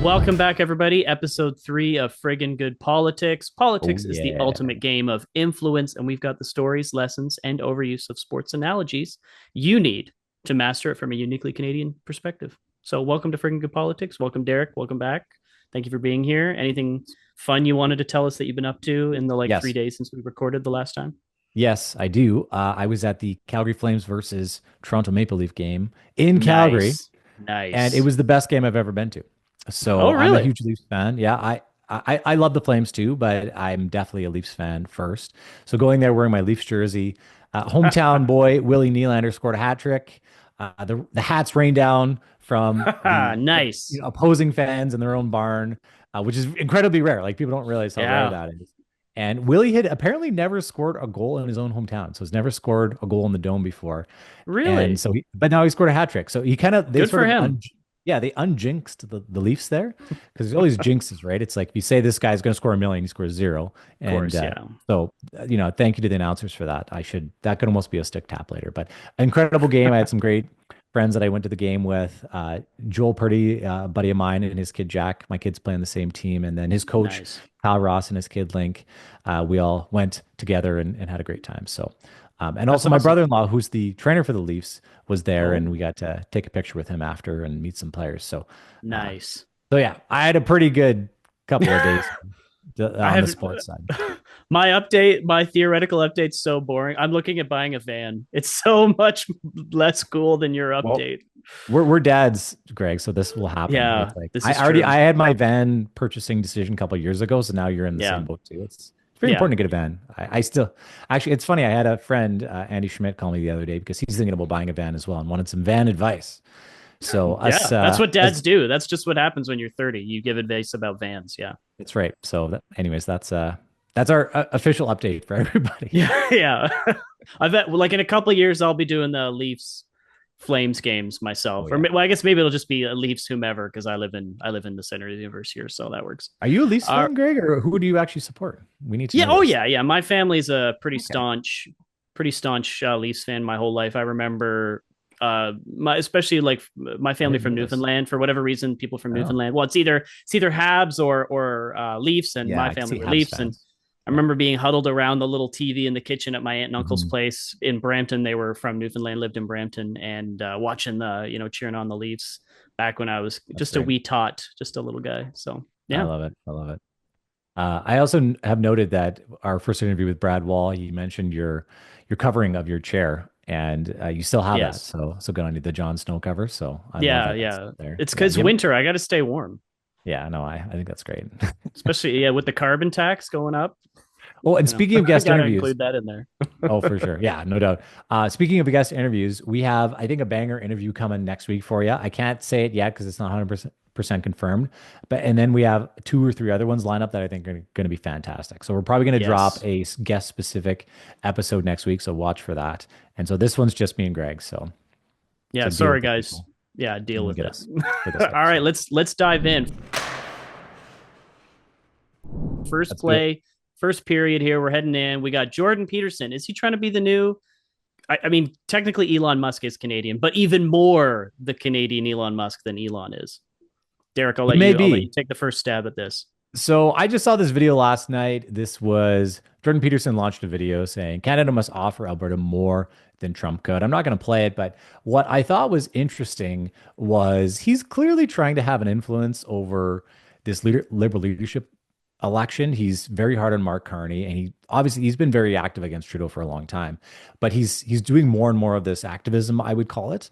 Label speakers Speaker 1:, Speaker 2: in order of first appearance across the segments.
Speaker 1: Welcome back, everybody. Episode 3 of Friggen Good Politics.
Speaker 2: Oh
Speaker 1: Politics is the
Speaker 2: yeah.
Speaker 1: ultimate game of influence, and we've got the stories, lessons, and overuse of sports analogies you need to master it from a uniquely Canadian perspective. So, welcome to Friggen Good Politics. Welcome, Derek. Welcome back. Thank you for being here. Anything fun you wanted to tell us that you've been up to in the 3 days since we recorded the last time?
Speaker 2: Yes, I do. I was at the Calgary Flames versus Toronto Maple Leaf game in Calgary,
Speaker 1: Nice.
Speaker 2: and it
Speaker 1: Nice.
Speaker 2: was the best game I've ever been to.
Speaker 1: Oh,
Speaker 2: So I'm a
Speaker 1: really?
Speaker 2: huge Leafs fan. Yeah, I love the Flames too, but I'm definitely a Leafs fan first. So going there wearing my Leafs jersey, hometown boy Willie Nylander scored a hat trick. The hats rained down from the
Speaker 1: Nice.
Speaker 2: opposing fans in their own barn, which is incredibly rare. Like people don't realize how rare
Speaker 1: Yeah.
Speaker 2: that is. And Willie had apparently never scored a goal in his own hometown, so he's never scored a goal in the Dome before. And
Speaker 1: Really?
Speaker 2: so, but now he scored a hat trick. So he kind of they
Speaker 1: Good
Speaker 2: sort
Speaker 1: for
Speaker 2: of
Speaker 1: him.
Speaker 2: yeah, they unjinxed the Leafs there because there's always jinxes, right? It's like if you say this guy's going to score a million, he scores zero.
Speaker 1: Of
Speaker 2: And
Speaker 1: course, yeah.
Speaker 2: thank you to the announcers for that. That could almost be a stick tap later, but incredible game. I had some great friends that I went to the game with. Joel Purdy, a buddy of mine, and his kid Jack. My kids play on the same team, and then his coach
Speaker 1: Nice.
Speaker 2: Kyle Ross and his kid Link. We all went together and had a great time. So. And
Speaker 1: That's
Speaker 2: also my
Speaker 1: awesome.
Speaker 2: brother-in-law, who's the trainer for the Leafs, was there, and
Speaker 1: Oh,
Speaker 2: we got to take a picture with him after and meet some players. Uh,
Speaker 1: nice.
Speaker 2: so yeah, I had a pretty good couple of days
Speaker 1: I
Speaker 2: on the
Speaker 1: have
Speaker 2: sports side.
Speaker 1: my theoretical update's so boring. I'm looking at buying a van. It's so much less cool than your
Speaker 2: Well,
Speaker 1: update.
Speaker 2: we're dads, Greg, so this will happen.
Speaker 1: Yeah,
Speaker 2: It's like
Speaker 1: this is true.
Speaker 2: I had my van purchasing decision a couple of years ago, so now you're in the
Speaker 1: Yeah,
Speaker 2: same boat too. It's very
Speaker 1: yeah.
Speaker 2: important to get a van. I still actually it's funny. I had a friend, Andy Schmidt, call me the other day because he's thinking about buying a van as well and wanted some van advice. So us
Speaker 1: Yeah, that's what
Speaker 2: as
Speaker 1: dads do. That's just what happens when you're 30. You give advice about vans. Yeah.
Speaker 2: It's right. Anyways, that's our official update for everybody.
Speaker 1: Yeah, yeah. I bet like in a couple of years I'll be doing the Leafs Flames games
Speaker 2: Oh
Speaker 1: myself. Or
Speaker 2: yeah.
Speaker 1: well, I guess maybe it'll just be a Leafs whomever because I live in the center of the universe here, so that works.
Speaker 2: Are you a Leafs
Speaker 1: Uh,
Speaker 2: fan, Greg, or who do you actually support? We need to
Speaker 1: Yeah.
Speaker 2: know
Speaker 1: Oh,
Speaker 2: this.
Speaker 1: yeah. Yeah. My family's a
Speaker 2: Okay.
Speaker 1: pretty staunch Leafs fan my whole life. I remember, especially like my
Speaker 2: I
Speaker 1: family
Speaker 2: didn't
Speaker 1: from
Speaker 2: know this.
Speaker 1: Newfoundland. For whatever reason, people from
Speaker 2: Oh,
Speaker 1: Newfoundland. Well, it's either Habs or Leafs, and
Speaker 2: yeah,
Speaker 1: my
Speaker 2: I can
Speaker 1: family
Speaker 2: see
Speaker 1: were
Speaker 2: Habs
Speaker 1: Leafs. And
Speaker 2: fans.
Speaker 1: I
Speaker 2: Yeah.
Speaker 1: remember being huddled around the little TV in the kitchen at my aunt and uncle's
Speaker 2: Mhm.
Speaker 1: place in Brampton. They were from Newfoundland, lived in Brampton, and watching cheering on the Leafs back when I was
Speaker 2: That's
Speaker 1: just a
Speaker 2: great.
Speaker 1: wee tot, just a little guy. So
Speaker 2: I
Speaker 1: yeah.
Speaker 2: love it. I love it. I also have noted that our first interview with Brad Wall, you mentioned your covering of your chair, and you still have that.
Speaker 1: Yes.
Speaker 2: So good on you, the John Snow cover. So I love
Speaker 1: Yeah.
Speaker 2: that that's
Speaker 1: Yeah.
Speaker 2: still there.
Speaker 1: It's
Speaker 2: Yeah,
Speaker 1: because
Speaker 2: do you have,
Speaker 1: winter. I got to stay warm.
Speaker 2: yeah, no, I think that's great.
Speaker 1: Especially yeah with the carbon tax going up.
Speaker 2: Oh, and speaking of
Speaker 1: I
Speaker 2: guest
Speaker 1: gotta
Speaker 2: interviews,
Speaker 1: include that in there.
Speaker 2: oh, for sure. Yeah, no doubt. Speaking of guest interviews, we have, I think, a banger interview coming next week for you. I can't say it yet because it's not 100% confirmed. And then we have two or three other ones lined up that I think are going to be fantastic. So we're probably going to drop
Speaker 1: Yes.
Speaker 2: a guest specific episode next week. So watch for that. And so this one's just me and Greg. So
Speaker 1: Yeah,
Speaker 2: deal
Speaker 1: sorry
Speaker 2: with it,
Speaker 1: guys.
Speaker 2: people.
Speaker 1: Yeah,
Speaker 2: And
Speaker 1: deal
Speaker 2: you'll
Speaker 1: with
Speaker 2: get
Speaker 1: it.
Speaker 2: us for this
Speaker 1: All right,
Speaker 2: episode.
Speaker 1: let's dive in. First
Speaker 2: Let's do it.
Speaker 1: play, first period here. We're heading in. We got Jordan Peterson. Is he trying to be the new? I mean, technically Elon Musk is Canadian, but even more the Canadian Elon Musk than Elon is. Derek,
Speaker 2: He may
Speaker 1: I'll let you
Speaker 2: be.
Speaker 1: take the first stab at this.
Speaker 2: So I just saw this video last night. This was Jordan Peterson launched a video saying Canada must offer Alberta more than Trump could. I'm not going to play it, but what I thought was interesting was he's clearly trying to have an influence over this liberal leadership election. He's very hard on Mark Carney, and he's been very active against Trudeau for a long time, but he's doing more and more of this activism, I would call it.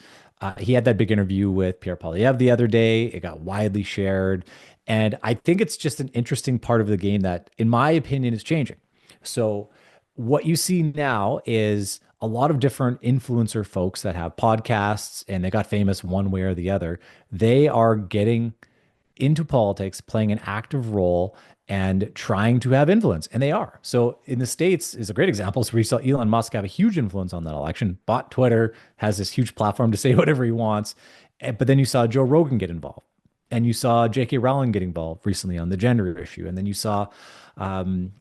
Speaker 2: He had that big interview with Pierre Poilievre the other day. It got widely shared. And I think it's just an interesting part of the game that, in my opinion, is changing. So, what you see now is a lot of different influencer folks that have podcasts and they got famous one way or the other. They are getting into politics, playing an active role and trying to have influence. And they are. So in the States is a great example. So we saw Elon Musk have a huge influence on that election, bought Twitter, has this huge platform to say whatever he wants. But then you saw Joe Rogan get involved. And you saw J.K. Rowling get involved recently on the gender issue. And then you saw um,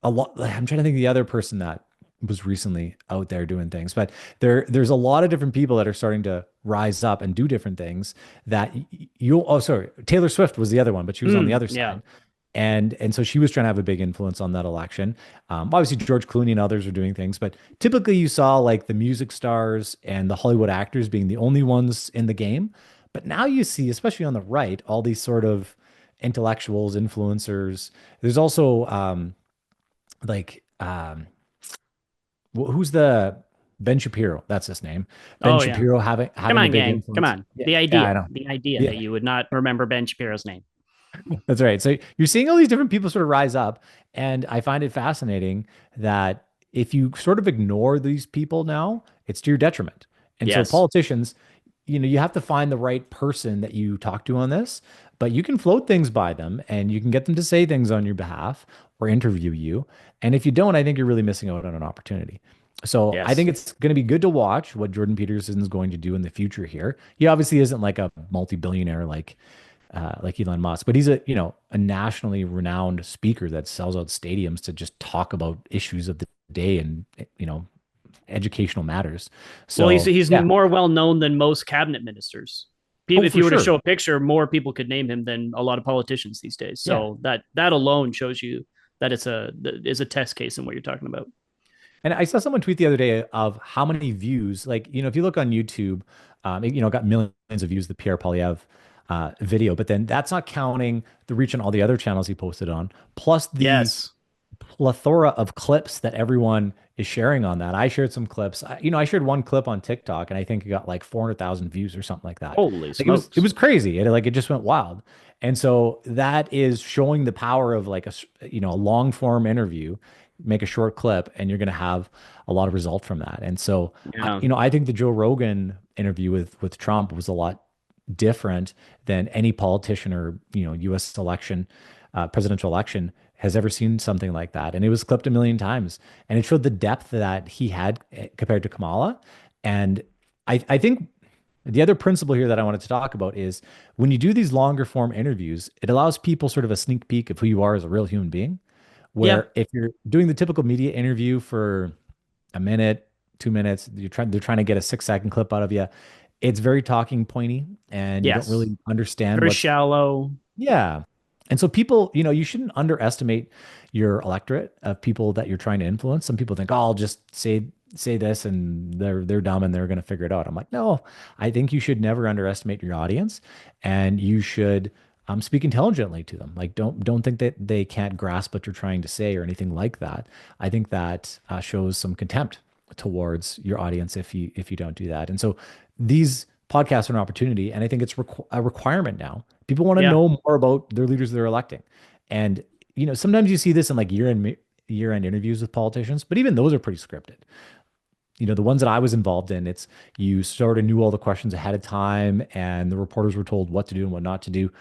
Speaker 2: a lot. I'm trying to think of the other person that. was recently out there doing things. But there's a lot of different people that are starting to rise up and do different things that you'll, oh, sorry, Taylor Swift was the other one, but she was on the other
Speaker 1: Yeah.
Speaker 2: side. And so she was trying to have a big influence on that election. Obviously, George Clooney and others are doing things, but typically you saw like the music stars and the Hollywood actors being the only ones in the game. But now you see, especially on the right, all these sort of intellectuals, influencers. There's also like who's the Ben Shapiro? That's his name. Ben
Speaker 1: Oh yeah.
Speaker 2: Shapiro
Speaker 1: Come
Speaker 2: having a
Speaker 1: on,
Speaker 2: big
Speaker 1: gang. Come
Speaker 2: influence.
Speaker 1: on.
Speaker 2: Yeah,
Speaker 1: The
Speaker 2: yeah, I
Speaker 1: idea,
Speaker 2: know.
Speaker 1: the idea
Speaker 2: Yeah,
Speaker 1: that you would not remember Ben Shapiro's name.
Speaker 2: that's right. So you're seeing all these different people sort of rise up, and I find it fascinating that if you sort of ignore these people now, it's to your detriment. And so
Speaker 1: Yes.
Speaker 2: politicians, you have to find the right person that you talk to on this, but you can float things by them and you can get them to say things on your behalf or interview you. And if you don't, I think you're really missing out on an opportunity. So I think
Speaker 1: Yes.
Speaker 2: it's going to be good to watch what Jordan Peterson is going to do in the future here. He obviously isn't like a multi-billionaire like Elon Musk, but he's a nationally renowned speaker that sells out stadiums to just talk about issues of the day and you know educational matters.
Speaker 1: Well, he's
Speaker 2: So
Speaker 1: he's
Speaker 2: yeah,
Speaker 1: more well known than most cabinet ministers.
Speaker 2: oh
Speaker 1: If
Speaker 2: for
Speaker 1: you were to
Speaker 2: sure,
Speaker 1: show a picture, more people could name him than a lot of politicians these days.
Speaker 2: yeah.
Speaker 1: So that alone shows you that it's a test case in what you're talking about.
Speaker 2: And I saw someone tweet the other day of how many views, like, if you look on YouTube, it got millions of views, the Pierre Poilievre video, but then that's not counting the reach on all the other channels he posted on, plus the
Speaker 1: Yes.
Speaker 2: plethora of clips that everyone is sharing on that. I shared some clips. I shared one clip on TikTok and I think it got like 400,000 views or something like that.
Speaker 1: Holy
Speaker 2: Like it
Speaker 1: smokes.
Speaker 2: was crazy. It just went wild. And so that is showing the power of like a long form interview, make a short clip and you're going to have a lot of result from that. And so
Speaker 1: Yeah.
Speaker 2: I think the Joe Rogan interview with Trump was a lot different than any politician or U.S. election, presidential election has ever seen something like that. And it was clipped a million times, and it showed the depth that he had compared to Kamala. And I think the other principle here that I wanted to talk about is when you do these longer form interviews, it allows people sort of a sneak peek of who you are as a real human being.
Speaker 1: Yeah.
Speaker 2: Where if you're doing the typical media interview for a minute, 2 minutes, they're trying to get a 6 second clip out of you. It's very talking pointy and you don't
Speaker 1: Yes.
Speaker 2: really understand
Speaker 1: Very
Speaker 2: what's,
Speaker 1: shallow.
Speaker 2: yeah. And so people, you shouldn't underestimate your electorate of people that you're trying to influence. Some people think, oh, I'll just say this and they're dumb and they're going to figure it out. I'm like, no, I think you should never underestimate your audience and you should speak intelligently to them. Like don't think that they can't grasp what you're trying to say or anything like that. I think that shows some contempt towards your audience if you don't do that. And so these podcasts are an opportunity, and I think it's a requirement now. People want to
Speaker 1: Yeah.
Speaker 2: know more about their leaders they're electing, and sometimes you see this in like year end interviews with politicians, but even those are pretty scripted. The ones that I was involved in, it's you sort of knew all the questions ahead of time, and the reporters were told what to do and what not to do.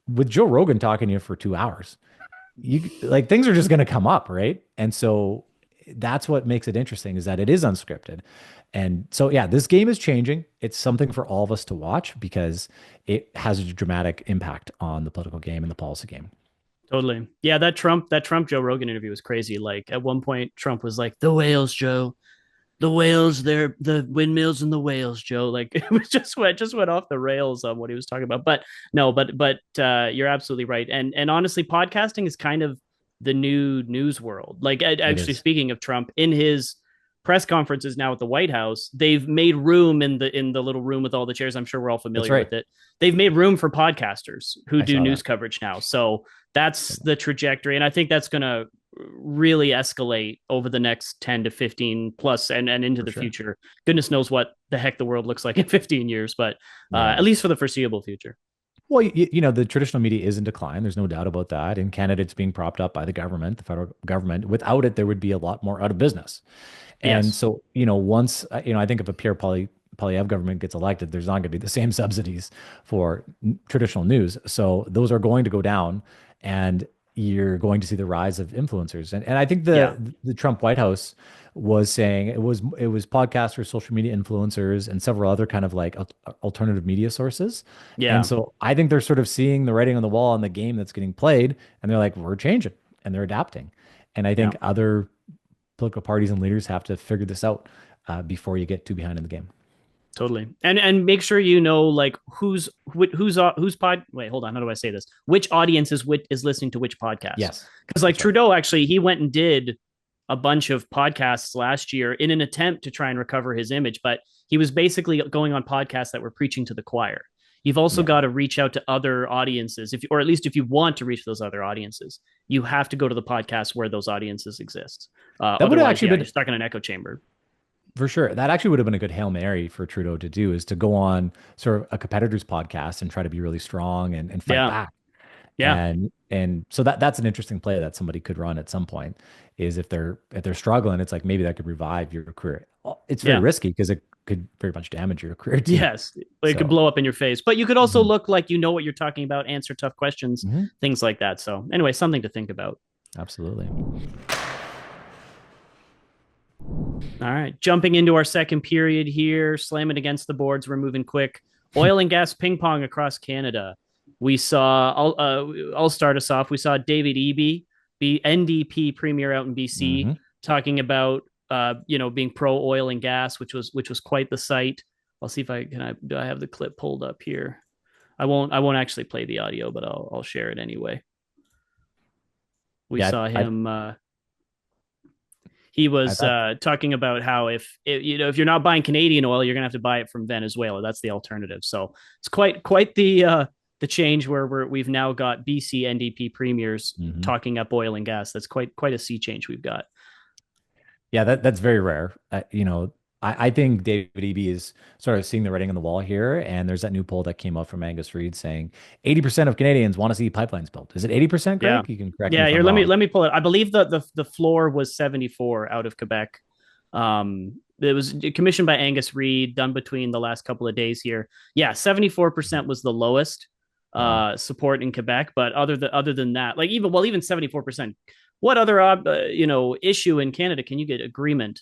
Speaker 2: With Joe Rogan talking to you for 2 hours, you like things are just going to come up, right? And so that's what makes it interesting is that it is unscripted. And so yeah, this game is changing. It's something for all of us to watch because it has a dramatic impact on the political game and the policy game.
Speaker 1: Totally. Yeah, that Trump Joe Rogan interview was crazy. Like at one point Trump was like, "The whales, Joe. The whales, they're the windmills and the whales, Joe." Like it was just went off the rails on what he was talking about. But no, but you're absolutely right. And honestly, podcasting is kind of the new news world. Like
Speaker 2: It
Speaker 1: actually
Speaker 2: is.
Speaker 1: speaking of Trump, in his press conferences now at the White House, they've made room in the little room with all the chairs. I'm sure we're all
Speaker 2: That's
Speaker 1: familiar
Speaker 2: right.
Speaker 1: with it. They've made room for podcasters who
Speaker 2: I
Speaker 1: do
Speaker 2: saw that.
Speaker 1: news coverage now. So that's the trajectory. And I think that's going to really escalate over the next 10 to 15 plus and into
Speaker 2: For
Speaker 1: the
Speaker 2: sure.
Speaker 1: future. Goodness knows what the heck the world looks like in 15 years, but at
Speaker 2: Yeah.
Speaker 1: least for the foreseeable future.
Speaker 2: Well, the traditional media is in decline. There's no doubt about that. In Canada, it's being propped up by the government, the federal government. Without it, there would be a lot more out of business. And
Speaker 1: Yes.
Speaker 2: so, once, I think if a Poilievre government gets elected, there's not going to be the same subsidies for traditional news. So those are going to go down and you're going to see the rise of influencers. And I think
Speaker 1: Yeah.
Speaker 2: the Trump White House was saying it was podcasters, social media influencers, and several other kind of like alternative media sources. And
Speaker 1: Yeah.
Speaker 2: so I think they're sort of seeing the writing on the wall on the game that's getting played, and they're like, we're changing and they're adapting. And I
Speaker 1: Yeah.
Speaker 2: think other political parties and leaders have to figure this out before you get too behind in the game.
Speaker 1: Totally. And make sure you know like who's pod wait, hold on, how do I say this? Which audience is listening to which podcast?
Speaker 2: Yes,
Speaker 1: Because like
Speaker 2: that's right.
Speaker 1: Trudeau actually he went and did a bunch of podcasts last year in an attempt to try and recover his image, but he was basically going on podcasts that were preaching to the choir. You've also
Speaker 2: Yeah,
Speaker 1: got to reach out to other audiences, if or at least if you want to reach those other audiences, you have to go to the podcast where those audiences exist.
Speaker 2: that would have
Speaker 1: Otherwise,
Speaker 2: actually
Speaker 1: yeah, you're
Speaker 2: been
Speaker 1: stuck in an echo chamber.
Speaker 2: for sure. That actually would have been a good Hail Mary for Trudeau to do is to go on sort of a competitor's podcast and try to be really strong and fight
Speaker 1: Yeah,
Speaker 2: back.
Speaker 1: yeah,
Speaker 2: And so that's an interesting play that somebody could run at some point is if they're struggling, it's like maybe that could revive your career. It's very
Speaker 1: yeah.
Speaker 2: risky because it could very much damage your career too.
Speaker 1: Yes, it could
Speaker 2: So
Speaker 1: blow up in your face, but you could also
Speaker 2: mhm,
Speaker 1: look like you know what you're talking about, answer tough questions,
Speaker 2: mhm,
Speaker 1: things like that. So, anyway, something to think about.
Speaker 2: absolutely.
Speaker 1: All right, jumping into our second period here, slamming against the boards. We're moving quick. Oil and gas ping pong across Canada. We saw. I'll start us off. We saw David Eby, the NDP premier out in BC,
Speaker 2: Hmm.
Speaker 1: talking about being pro oil and gas, which was quite the sight. I'll see if I can. Do I have the clip pulled up here? I won't actually play the audio, but I'll share it anyway. We
Speaker 2: Yeah,
Speaker 1: saw
Speaker 2: I
Speaker 1: him. He
Speaker 2: I
Speaker 1: was
Speaker 2: thought
Speaker 1: talking about how if you're not buying Canadian oil, you're gonna have to buy it from Venezuela. That's the alternative. So it's quite the change where we've now got BC NDP premiers
Speaker 2: mhm.
Speaker 1: talking up oil and gas. That's quite a sea change we've got.
Speaker 2: Yeah, that's very rare. I think David Eby is sort of seeing the writing on the wall here. And there's that new poll that came out from Angus Reid saying 80% of Canadians want to see pipelines built. Is it 80%,
Speaker 1: Yeah,
Speaker 2: Greg? You can correct me
Speaker 1: yeah.
Speaker 2: if
Speaker 1: Here,
Speaker 2: I'm
Speaker 1: let me
Speaker 2: wrong.
Speaker 1: let me pull it. I believe the floor was 74 out of Quebec. It was commissioned by Angus Reid, done between the last couple of days here. Yeah, 74% was the lowest
Speaker 2: Wow.
Speaker 1: support in Quebec, but other than that, like even 74%, what other issue in Canada can you get agreement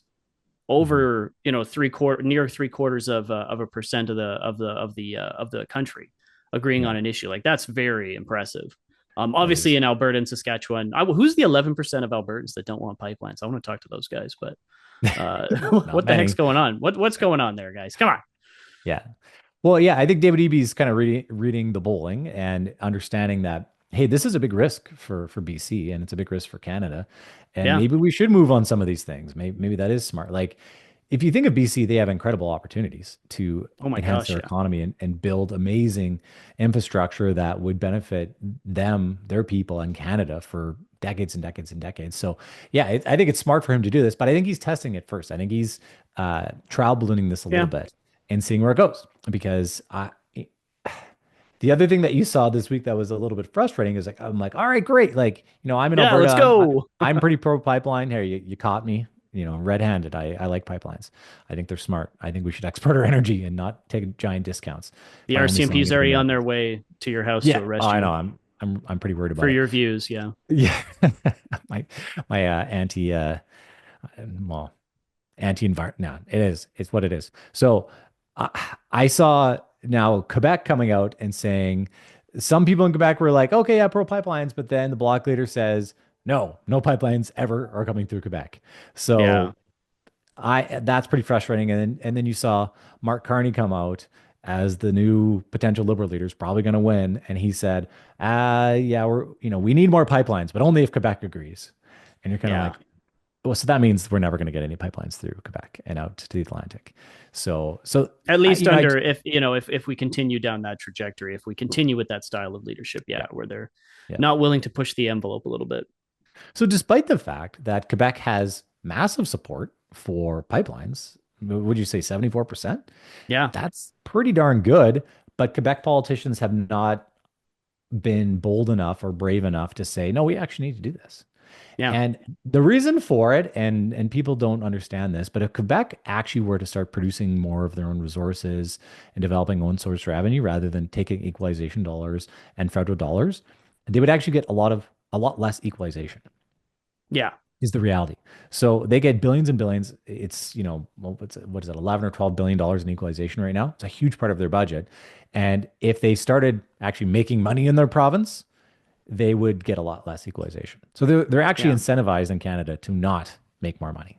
Speaker 2: Mhm.
Speaker 1: over near three quarters of a percent of the country agreeing
Speaker 2: Yeah.
Speaker 1: on an issue like that's very impressive.
Speaker 2: That
Speaker 1: Obviously
Speaker 2: is
Speaker 1: in Alberta and Saskatchewan, who's the 11% of Albertans that don't want pipelines? I want to talk to those guys, but
Speaker 2: not
Speaker 1: what the heck's
Speaker 2: many.
Speaker 1: going on? What's going on there, guys? Come on.
Speaker 2: Yeah. Well, yeah, I think David Eby is kind of reading the bowling and understanding that, hey, this is a big risk for BC and it's a big risk for Canada. And
Speaker 1: Yeah.
Speaker 2: maybe we should move on some of these things. Maybe that is smart. Like if you think of BC, they have incredible opportunities to
Speaker 1: Oh my
Speaker 2: enhance
Speaker 1: gosh.
Speaker 2: their
Speaker 1: Yeah.
Speaker 2: economy and build amazing infrastructure that would benefit them, their people, and Canada for decades and decades and decades. So, yeah, I think it's smart for him to do this, but I think he's testing it first. I think he's trial ballooning this a little
Speaker 1: Yeah.
Speaker 2: bit and seeing where it goes. Because the other thing that you saw this week that was a little bit frustrating is like I'm like, all right, great. Like, I'm in
Speaker 1: Yeah.
Speaker 2: Alberta.
Speaker 1: Let's go.
Speaker 2: I'm pretty pro pipeline. Here, you caught me. Red-handed. I like pipelines. I think they're smart. I think we should export our energy and not take giant discounts
Speaker 1: The
Speaker 2: by only
Speaker 1: RCMP
Speaker 2: selling
Speaker 1: is
Speaker 2: it to the
Speaker 1: already on their
Speaker 2: Americans.
Speaker 1: way to your house to
Speaker 2: Yeah. Oh,
Speaker 1: arrest
Speaker 2: I know.
Speaker 1: you
Speaker 2: I'm pretty worried
Speaker 1: for
Speaker 2: about it.
Speaker 1: your views. Yeah.
Speaker 2: Yeah. my my anti well anti-environment. No, it is. It's what it is. So uh, I saw now Quebec coming out and saying some people in Quebec were like, okay, yeah, pro pipelines, but then the bloc leader says, no, no pipelines ever are coming through Quebec.
Speaker 1: Yeah.
Speaker 2: So I that's pretty frustrating. And then you saw Mark Carney come out as the new potential Liberal leader is probably going to win, and he said, yeah, we need more pipelines, but only if Quebec agrees." And you're kind of
Speaker 1: Yeah.
Speaker 2: like, well, so that means we're never going to get any pipelines through Quebec and out to the Atlantic. So
Speaker 1: At
Speaker 2: I,
Speaker 1: least
Speaker 2: you know, I
Speaker 1: under if we continue down that trajectory, if we continue with that style of leadership,
Speaker 2: yeah,
Speaker 1: yeah, where they're
Speaker 2: yeah.
Speaker 1: not willing to push the envelope a little bit.
Speaker 2: So despite the fact that Quebec has massive support for pipelines, would you say 74%?
Speaker 1: Yeah.
Speaker 2: That's pretty darn good. But Quebec politicians have not been bold enough or brave enough to say, no, we actually need to do this.
Speaker 1: Yeah.
Speaker 2: And the reason for it, and people don't understand this, but if Quebec actually were to start producing more of their own resources and developing own source revenue rather than taking equalization dollars and federal dollars, they would actually get a lot less equalization
Speaker 1: Yeah.
Speaker 2: is the reality. So they get billions and billions. It's, well, what is it, 11 or 12 billion dollars in equalization right now? It's a huge part of their budget. And if they started actually making money in their province, they would get a lot less equalization. So they're actually
Speaker 1: Yeah.
Speaker 2: incentivized in Canada to not make more money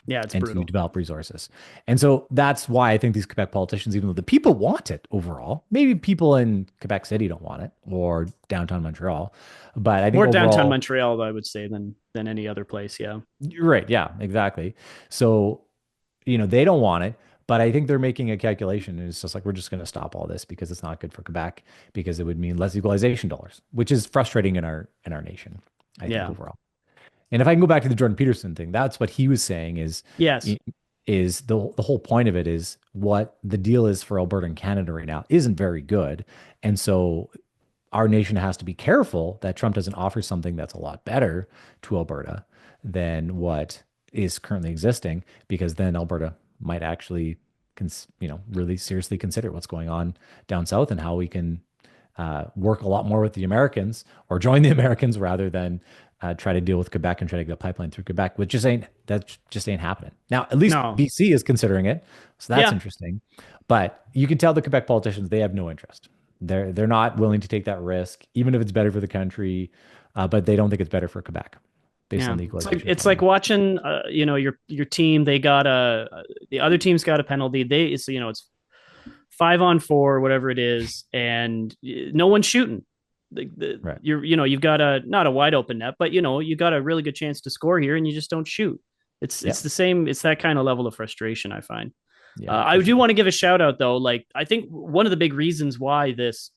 Speaker 1: Yeah, it's
Speaker 2: and to
Speaker 1: brutal.
Speaker 2: develop resources. And so that's why I think these Quebec politicians, even though the people want it overall, maybe people in Quebec City don't want it or downtown Montreal, but I think
Speaker 1: More downtown
Speaker 2: overall,
Speaker 1: Montreal, I would say, than any other place. Yeah.
Speaker 2: you're right. Yeah, exactly. So, they don't want it, but I think they're making a calculation. And it's just like, we're just going to stop all this because it's not good for Quebec because it would mean less equalization dollars, which is frustrating in our nation, I think
Speaker 1: Yeah.
Speaker 2: overall. And if I can go back to the Jordan Peterson thing, that's what he was saying
Speaker 1: Yes.
Speaker 2: is the whole point of it is what the deal is for Alberta and Canada right now isn't very good. And so our nation has to be careful that Trump doesn't offer something that's a lot better to Alberta than what is currently existing, because then Alberta might actually, really seriously consider what's going on down south and how we can work a lot more with the Americans or join the Americans rather than try to deal with Quebec and try to get a pipeline through Quebec, which just ain't happening. Now, at least
Speaker 1: No.
Speaker 2: BC is considering it, so that's
Speaker 1: Yeah.
Speaker 2: interesting. But you can tell the Quebec politicians they have no interest. They're not willing to take that risk, even if it's better for the country, but they don't think it's better for Quebec based on
Speaker 1: Yeah.
Speaker 2: the
Speaker 1: It's like
Speaker 2: equalization
Speaker 1: it's like
Speaker 2: formula.
Speaker 1: watching your team, they got the other team's got a penalty. It's 5-on-4, whatever it is, and no one's shooting.
Speaker 2: Right.
Speaker 1: You've got a not a wide open net, but you got a really good chance to score here, and you just don't shoot. It's
Speaker 2: Yeah.
Speaker 1: the same. It's that kind of level of frustration I find.
Speaker 2: Yeah,
Speaker 1: I
Speaker 2: for
Speaker 1: do
Speaker 2: sure.
Speaker 1: want to give a shout out though. Like I think one of the big reasons why this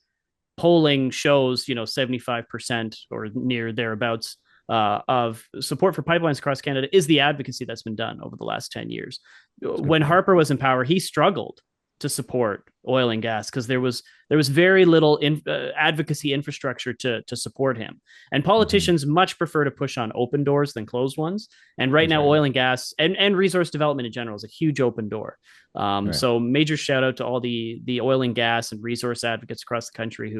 Speaker 1: polling shows 75% or near thereabouts of support for pipelines across Canada is the advocacy that's been done over the last 10 years.
Speaker 2: That's a good
Speaker 1: When
Speaker 2: point.
Speaker 1: Harper was in power, he struggled to support oil and gas because there was very little advocacy infrastructure to support him. And
Speaker 2: Hmm.
Speaker 1: politicians much prefer to push on open doors than closed ones. And right
Speaker 2: That's
Speaker 1: now,
Speaker 2: right.
Speaker 1: oil and gas and resource development in general is a huge open door.
Speaker 2: Right.
Speaker 1: So major shout out to all the oil and gas and resource advocates across the country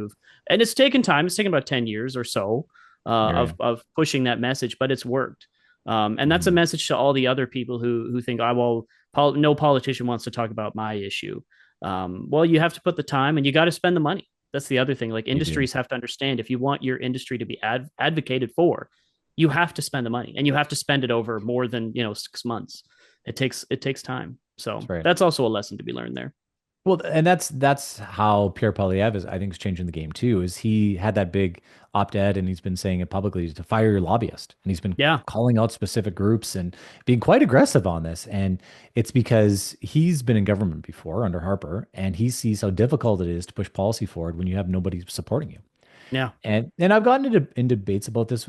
Speaker 1: and it's taken time. It's taken about 10 years or so
Speaker 2: Right.
Speaker 1: of pushing that message, but it's worked. And that's a
Speaker 2: Hmm.
Speaker 1: message to all the other people who think, no politician wants to talk about my issue. Well, you have to put the time and you got to spend the money. That's the other thing. Like
Speaker 2: You do.
Speaker 1: industries have to understand if you want your industry to be advocated for, you have to spend the money and you have to spend it over more than 6 months. It takes time. So
Speaker 2: That's right.
Speaker 1: that's also a lesson to be learned there.
Speaker 2: Well, and that's how Pierre Poilievre is, I think, is changing the game too. Is he had that big op-ed and he's been saying it publicly to fire your lobbyist, and he's been
Speaker 1: Yeah,
Speaker 2: calling out specific groups and being quite aggressive on this. And it's because he's been in government before under Harper, and he sees how difficult it is to push policy forward when you have nobody supporting you.
Speaker 1: yeah,
Speaker 2: And I've gotten into in debates about this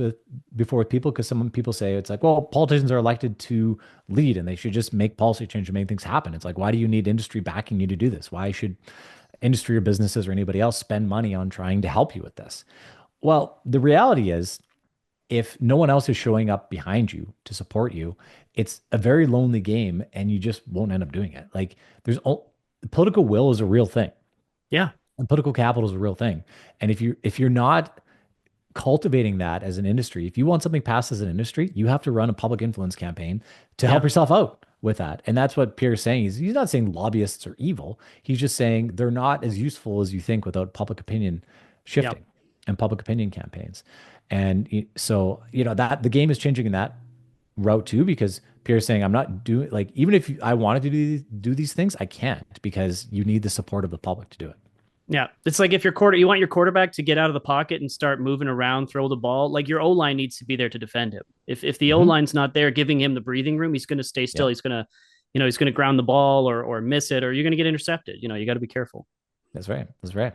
Speaker 2: before with people, because some people say it's like, well, politicians are elected to lead and they should just make policy change and make things happen. It's like, why do you need industry backing you to do this? Why should industry or businesses or anybody else spend money on trying to help you with this? Well, the reality is, if no one else is showing up behind you to support you, it's a very lonely game and you just won't end up doing it. Like political will is a real thing,
Speaker 1: yeah,
Speaker 2: and political capital is a real thing. And if you're not cultivating that as an industry, if you want something passed as an industry, you have to run a public influence campaign to help
Speaker 1: yeah,
Speaker 2: yourself out with that. And that's what Pierre's saying. He's not saying lobbyists are evil. He's just saying they're not as useful as you think without public opinion
Speaker 1: yeah,
Speaker 2: shifting and public opinion campaigns. And so, that the game is changing in that route too, because Pierre's saying, I'm not doing, like, even if I wanted to do these things, I can't, because you need the support of the public to do it.
Speaker 1: yeah. It's like if you want your quarterback to get out of the pocket and start moving around, throw the ball. Like your O line needs to be there to defend him. If the O
Speaker 2: Hmm.
Speaker 1: line's not there, giving him the breathing room, he's going to stay still.
Speaker 2: Yep.
Speaker 1: He's going to ground the ball or miss it, or you're going to get intercepted. You got to be careful.
Speaker 2: That's right. That's right.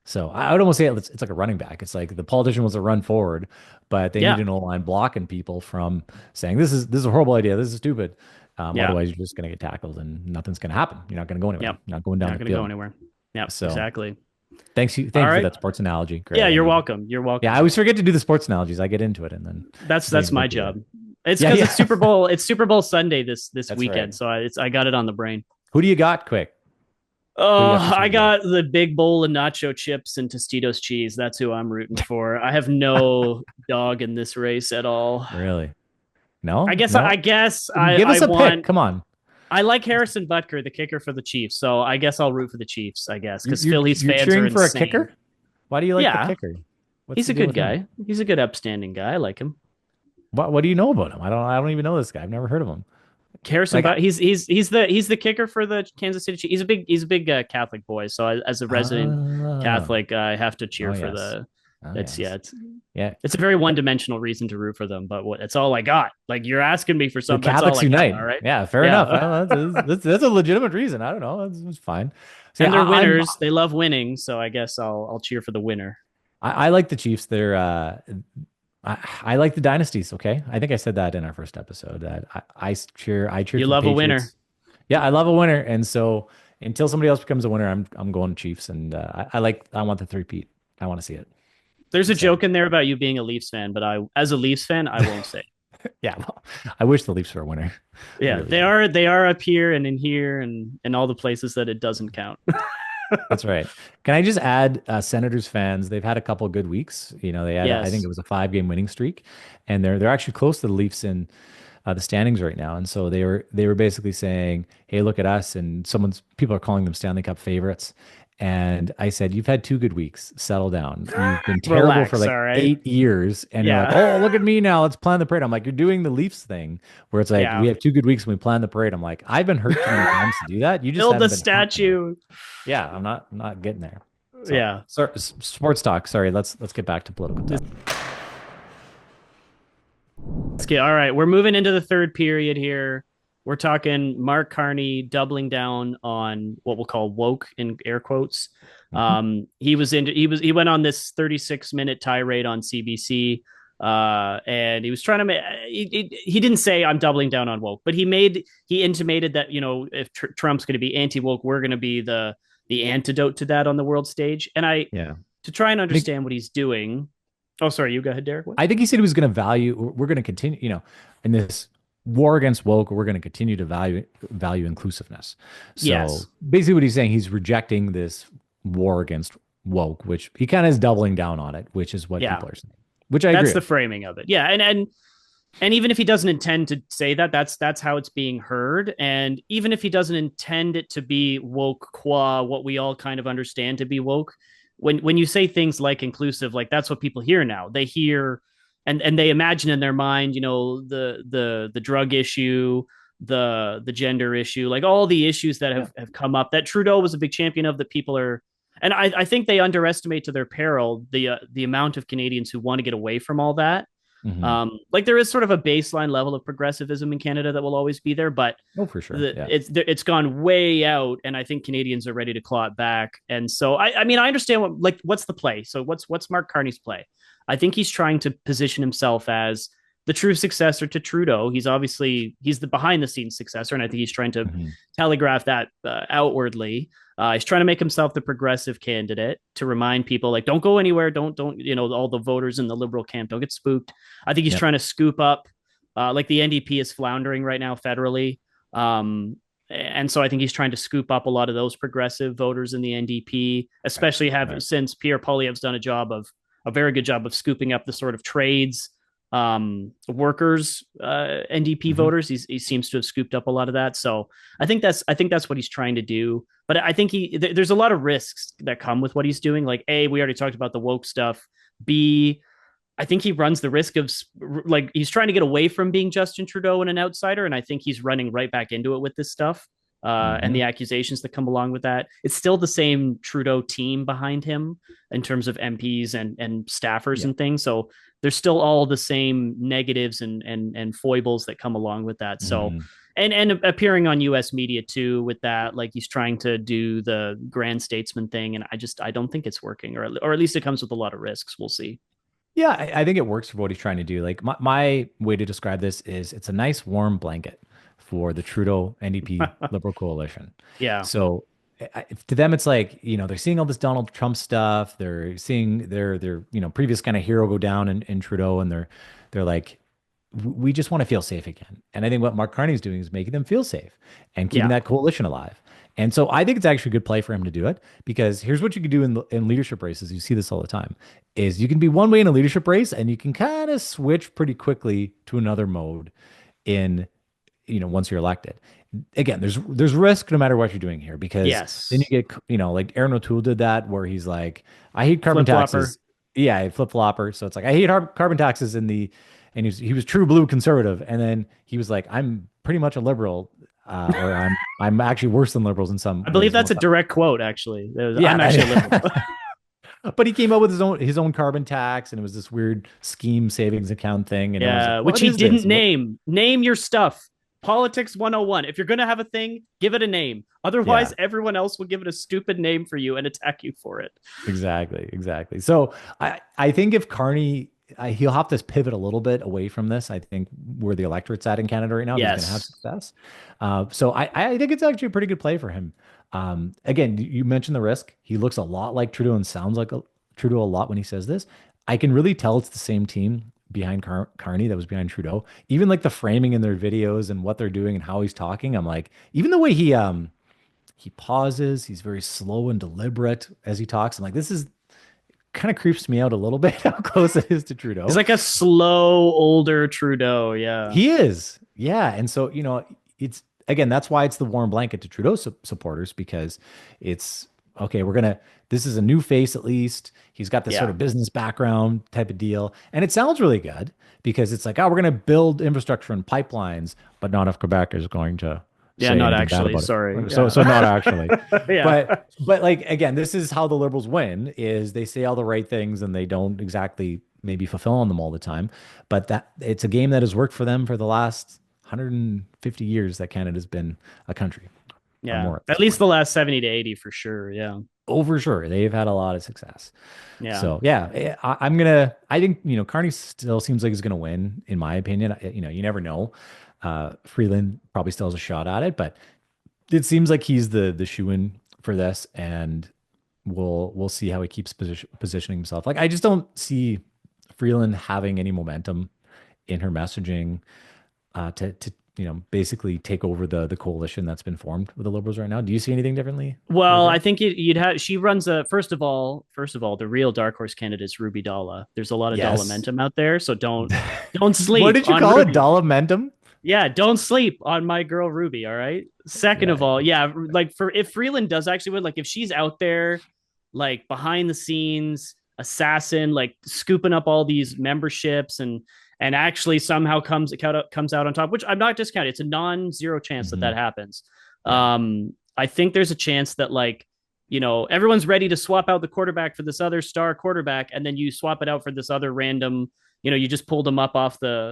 Speaker 2: So I would almost say it's like a running back. It's like the politician wants to run forward, but they need
Speaker 1: Yeah,
Speaker 2: an O-line blocking people from saying this is a horrible idea. This is stupid.
Speaker 1: yeah,
Speaker 2: Otherwise, you're just going to get tackled and nothing's going to happen. You're not going to go anywhere.
Speaker 1: yeah.
Speaker 2: You're not going down
Speaker 1: Not
Speaker 2: the
Speaker 1: going to go
Speaker 2: field.
Speaker 1: anywhere. Yeah,
Speaker 2: So
Speaker 1: exactly.
Speaker 2: thank
Speaker 1: All
Speaker 2: you for
Speaker 1: right.
Speaker 2: that sports analogy. Great.
Speaker 1: Yeah,
Speaker 2: I
Speaker 1: you're
Speaker 2: needed it.
Speaker 1: welcome. You're
Speaker 2: Yeah, I
Speaker 1: welcome.
Speaker 2: always forget to do the sports analogies. I get into it and then
Speaker 1: That's
Speaker 2: they
Speaker 1: my
Speaker 2: do it.
Speaker 1: job. It's
Speaker 2: Yeah,
Speaker 1: because
Speaker 2: yeah.
Speaker 1: it's Super Bowl. It's Super Bowl Sunday this
Speaker 2: That's right.
Speaker 1: weekend, so I got it on the brain.
Speaker 2: Who do you got? Quick. Who do you
Speaker 1: Oh,
Speaker 2: got for
Speaker 1: I
Speaker 2: Super Bowl?
Speaker 1: got the big bowl of nacho chips and Tostitos cheese. That's who I'm rooting for. I have no dog in this race at all.
Speaker 2: Really?
Speaker 1: I
Speaker 2: No,
Speaker 1: guess I
Speaker 2: no.
Speaker 1: guess
Speaker 2: Give
Speaker 1: I
Speaker 2: us a pick.
Speaker 1: want.
Speaker 2: Come on.
Speaker 1: I like Harrison Butker, the kicker for the Chiefs, so I guess I'll root for the Chiefs. I guess
Speaker 2: You're
Speaker 1: because
Speaker 2: you're
Speaker 1: Phillies
Speaker 2: you're
Speaker 1: fans are
Speaker 2: cheering for a
Speaker 1: insane.
Speaker 2: kicker? Why do you like the
Speaker 1: Yeah,
Speaker 2: kicker? What's
Speaker 1: he's
Speaker 2: the
Speaker 1: a
Speaker 2: deal
Speaker 1: good
Speaker 2: with him?
Speaker 1: guy. He's a good, upstanding guy. I like him.
Speaker 2: What do you know about him? I don't even know this guy. I've never heard of him.
Speaker 1: Harrison,
Speaker 2: Like,
Speaker 1: but he's the kicker for the Kansas City Chiefs. He's a big Catholic boy. So as a resident
Speaker 2: oh,
Speaker 1: Catholic, I have to cheer
Speaker 2: oh
Speaker 1: for
Speaker 2: yes,
Speaker 1: the.
Speaker 2: oh
Speaker 1: It's yeah,
Speaker 2: yes,
Speaker 1: it's
Speaker 2: yeah.
Speaker 1: it's a very one-dimensional reason to root for them, but it's all I got. Like you're asking me for
Speaker 2: The
Speaker 1: something, that's all
Speaker 2: Catholics
Speaker 1: I got.
Speaker 2: unite.
Speaker 1: All right,
Speaker 2: Yeah, fair enough.
Speaker 1: yeah,
Speaker 2: Well, that's a legitimate reason. I don't know. That's fine. So yeah,
Speaker 1: and they're winners. They love winning, so I guess I'll cheer for the winner.
Speaker 2: I like the Chiefs. I like the dynasties. Okay, I think I said that in our first episode that I cheer
Speaker 1: You
Speaker 2: for the
Speaker 1: love a winner.
Speaker 2: Patriots. Yeah, I love a winner, and so until somebody else becomes a winner, I'm going Chiefs, and I want the three-peat. I want to see it.
Speaker 1: There's a
Speaker 2: So
Speaker 1: joke in there about you being a Leafs fan, but as a Leafs fan, I won't say.
Speaker 2: yeah, well, I wish the Leafs were a winner. I
Speaker 1: Yeah,
Speaker 2: really
Speaker 1: they
Speaker 2: do.
Speaker 1: are they are up here and in here and all the places that it doesn't count.
Speaker 2: That's right. Can I just add, Senators fans? They've had a couple of good weeks. They had, I think
Speaker 1: Yes,
Speaker 2: it was a 5 game winning streak, and they're actually close to the Leafs in the standings right now. And so they were basically saying, "Hey, look at us!" And people are calling them Stanley Cup favorites. And I said, "You've had 2 good weeks. Settle down. You've been terrible for
Speaker 1: relax.
Speaker 2: like
Speaker 1: All right.
Speaker 2: 8 years, and you're like,
Speaker 1: Yeah,
Speaker 2: oh, look at me now. Let's plan the parade." I'm like, "You're doing the Leafs thing, where it's like we
Speaker 1: yeah.
Speaker 2: have 2 good weeks and we plan the parade." I'm like, "I've been hurt too many times to do that. You just
Speaker 1: Build the
Speaker 2: haven't been hurt enough."
Speaker 1: statue.
Speaker 2: Yeah, I'm not getting there. So,
Speaker 1: Yeah.
Speaker 2: sports talk. Sorry, let's get back to political talk.
Speaker 1: Let's get all right. We're moving into the third period here. We're talking Mark Carney doubling down on what we'll call woke in air quotes.
Speaker 2: Mhm.
Speaker 1: He went on this 36-minute tirade on CBC, and he was trying to make. He didn't say I'm doubling down on woke, but he intimated that if Trump's going to be anti woke, we're going to be the antidote to that on the world stage. And
Speaker 2: Yeah,
Speaker 1: to try and
Speaker 2: I think
Speaker 1: understand what he's doing. Oh, sorry, you go ahead, Derek. What?
Speaker 2: I think he said he was going to value. We're going to continue. In this war against woke, we're going to continue to value inclusiveness. So
Speaker 1: Yes.
Speaker 2: basically, what he's saying, he's rejecting this war against woke, which he kind of is doubling down on it, which is what
Speaker 1: Yeah.
Speaker 2: people are saying, which I agree
Speaker 1: That's the
Speaker 2: with.
Speaker 1: framing of it. Yeah, and even if he doesn't intend to say that, that's how it's being heard. And even if he doesn't intend it to be woke qua what we all kind of understand to be woke, when you say things like inclusive, like that's what people hear now. They hear and they imagine in their mind, the drug issue, the gender issue, like all the issues that
Speaker 2: Yeah.
Speaker 1: have come up that Trudeau was a big champion of, that people are. And I think they underestimate to their peril the amount of Canadians who want to get away from all that.
Speaker 2: Hmm.
Speaker 1: Like there is sort of a baseline level of progressivism in Canada that will always be there, but
Speaker 2: Oh, for sure. Yeah.
Speaker 1: it's gone way out, and I think Canadians are ready to claw it back. And so I mean I understand what's the play. So what's Mark Carney's play? I think he's trying to position himself as the true successor to Trudeau. He's the behind the scenes successor, and I think he's trying to
Speaker 2: Hmm.
Speaker 1: telegraph that outwardly. He's trying to make himself the progressive candidate to remind people like don't go anywhere, don't all the voters in the Liberal camp don't get spooked. I think he's
Speaker 2: Yep.
Speaker 1: trying to scoop up like the NDP is floundering right now federally. And so I think he's trying to scoop up a lot of those progressive voters in the NDP,
Speaker 2: Right.
Speaker 1: especially
Speaker 2: Right.
Speaker 1: since Pierre Poilievre's done a very good job of scooping up the sort of trades workers NDP
Speaker 2: Hmm.
Speaker 1: voters. He seems to have scooped up a lot of that. So I think that's what he's trying to do. But I think there's a lot of risks that come with what he's doing. Like A, we already talked about the woke stuff. B, I think he runs the risk of like he's trying to get away from being Justin Trudeau and an outsider, and I think he's running right back into it with this stuff and
Speaker 2: Hmm.
Speaker 1: the accusations that come along with that. It's still the same Trudeau team behind him in terms of MPs and staffers
Speaker 2: Yeah.
Speaker 1: and things. So there's still all the same negatives and foibles that come along with that. So
Speaker 2: Hmm.
Speaker 1: and appearing on U.S. media too with that, like he's trying to do the grand statesman thing, and I don't think it's working, or at least it comes with a lot of risks. We'll see.
Speaker 2: Yeah, I think it works for what he's trying to do. Like my way to describe this is it's a nice warm blanket for the Trudeau NDP Liberal coalition.
Speaker 1: Yeah.
Speaker 2: So to them, it's like, they're seeing all this Donald Trump stuff. They're seeing their previous kind of hero go down in Trudeau, and they're like, we just want to feel safe again. And I think what Mark Carney is doing is making them feel safe and keeping
Speaker 1: Yeah.
Speaker 2: that coalition alive. And so I think it's actually a good play for him to do it, because here's what you can do in leadership races. You see this all the time is you can be one way in a leadership race and you can kind of switch pretty quickly to another mode in, once you're elected. Again, there's risk no matter what you're doing here, because then you
Speaker 1: Yes.
Speaker 2: get, like Aaron O'Toole did that, where he's like, I hate carbon
Speaker 1: Flip flopper.
Speaker 2: taxes. Yeah, flip flopper. So it's like, I hate carbon taxes in the and he was true blue conservative, and then he was like, I'm pretty much a liberal, or I'm actually worse than liberals in some
Speaker 1: I believe
Speaker 2: ways.
Speaker 1: that's a direct quote, actually.
Speaker 2: Yeah,
Speaker 1: I'm actually a liberal.
Speaker 2: but he came up with his own carbon tax, and it was this weird scheme savings account thing, and everyone's like,
Speaker 1: Yeah, which
Speaker 2: what
Speaker 1: he
Speaker 2: is this?
Speaker 1: didn't name. Name your stuff. Politics 101. If you're going to have a thing, give it a name.
Speaker 2: Yeah,
Speaker 1: Otherwise, everyone else will give it a stupid name for you and attack you for it.
Speaker 2: exactly. So I think if Carney, he'll have to pivot a little bit away from this. I think where the electorate's at in Canada right now, if he's going to have
Speaker 1: Yes.
Speaker 2: success. So I think it's actually a pretty good play for him. Again, you mentioned the risk. He looks a lot like Trudeau and sounds like Trudeau a lot when he says this. I can really tell it's the same team behind Carney that was behind Trudeau. Even like the framing in their videos and what they're doing and how he's talking. I'm like, even the way he pauses, he's very slow and deliberate as he talks. I'm like, this is kind of creeps me out a little bit how close it is to
Speaker 1: He's
Speaker 2: Trudeau.
Speaker 1: like a slow, older Trudeau. Yeah.
Speaker 2: He is. Yeah. And so, it's again, that's why it's the warm blanket to Trudeau supporters, because it's okay, this is a new face at least. He's got this sort
Speaker 1: Yeah.
Speaker 2: of business background type of deal. And it sounds really good because it's like, oh, we're going to build infrastructure and pipelines, but not if Quebec is going to
Speaker 1: Yeah,
Speaker 2: say
Speaker 1: not
Speaker 2: anything bad
Speaker 1: actually.
Speaker 2: about
Speaker 1: Sorry.
Speaker 2: it. So,
Speaker 1: Yeah.
Speaker 2: so not actually.
Speaker 1: Yeah.
Speaker 2: But like again, this is how the liberals win is they say all the right things and they don't exactly maybe fulfill on them all the time. But that it's a game that has worked for them for the last 150 years that Canada's been a country or
Speaker 1: Yeah.
Speaker 2: more at this
Speaker 1: At least
Speaker 2: point.
Speaker 1: the last 70 to 80 for sure. Yeah.
Speaker 2: Oh, for sure. They've had a lot of success.
Speaker 1: Yeah.
Speaker 2: So yeah, I think, Carney still seems like he's gonna win, in my opinion. You never know. Freeland probably still has a shot at it, but it seems like he's the shoe-in for this, and we'll see how he keeps positioning himself. Like I just don't see Freeland having any momentum in her messaging to basically take over the coalition that's been formed with the Liberals right now. Do you see anything differently over
Speaker 1: Well, I
Speaker 2: there?
Speaker 1: think you'd have. She runs a first of all, the real dark horse candidate is Ruby Dalla. There's a lot of
Speaker 2: Yes.
Speaker 1: Dallamentum out there, so don't
Speaker 2: What
Speaker 1: sleep
Speaker 2: did you
Speaker 1: on
Speaker 2: call it?
Speaker 1: Ruby.
Speaker 2: Dollamentum?
Speaker 1: Yeah, don't sleep on my girl Ruby. All right. Second of
Speaker 2: Yeah.
Speaker 1: all, yeah, like for if Freeland does actually win, like if she's out there, like behind the scenes, assassin, like scooping up all these memberships and actually somehow comes out on top, which I'm not discounting. It's a non-zero chance that
Speaker 2: Hmm.
Speaker 1: that happens.
Speaker 2: Yeah.
Speaker 1: I think there's a chance that like everyone's ready to swap out the quarterback for this other star quarterback, and then you swap it out for this other random. You just pulled them up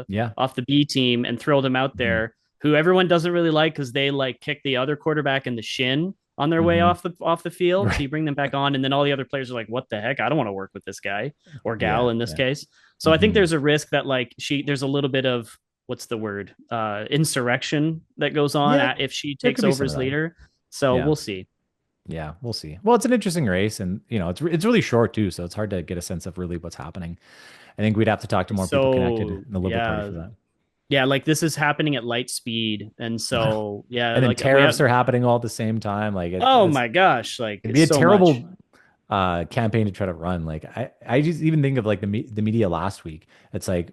Speaker 2: Yeah.
Speaker 1: off the B team and throw them out
Speaker 2: Hmm.
Speaker 1: there, who everyone doesn't really like because they like kick the other quarterback in the shin on their way
Speaker 2: Hmm.
Speaker 1: off the field. So
Speaker 2: Right.
Speaker 1: you bring them back on, and then all the other players are like, "What the heck? I don't want to work with this guy or gal
Speaker 2: Yeah.
Speaker 1: in this
Speaker 2: Yeah.
Speaker 1: case." So I think
Speaker 2: Hmm.
Speaker 1: there's a risk that like there's a little bit of what's the word insurrection that goes on
Speaker 2: Yeah.
Speaker 1: if she
Speaker 2: There
Speaker 1: takes
Speaker 2: could be
Speaker 1: over
Speaker 2: some of
Speaker 1: as
Speaker 2: that.
Speaker 1: leader. So
Speaker 2: Yeah.
Speaker 1: we'll see.
Speaker 2: Yeah. We'll see. Well, it's an interesting race, and it's really short too, so it's hard to get a sense of really what's happening. I think we'd have to talk to more people connected
Speaker 1: So
Speaker 2: in the Liberal Party
Speaker 1: yeah,
Speaker 2: for that.
Speaker 1: yeah, like this is happening at light speed, and so yeah,
Speaker 2: And then
Speaker 1: like we
Speaker 2: tariffs
Speaker 1: have.
Speaker 2: are happening all at the same time. Like
Speaker 1: Oh my gosh, like
Speaker 2: it'd be
Speaker 1: it's
Speaker 2: a
Speaker 1: so much.
Speaker 2: terrible campaign to try to run. Like I just even think of like the media last week. It's like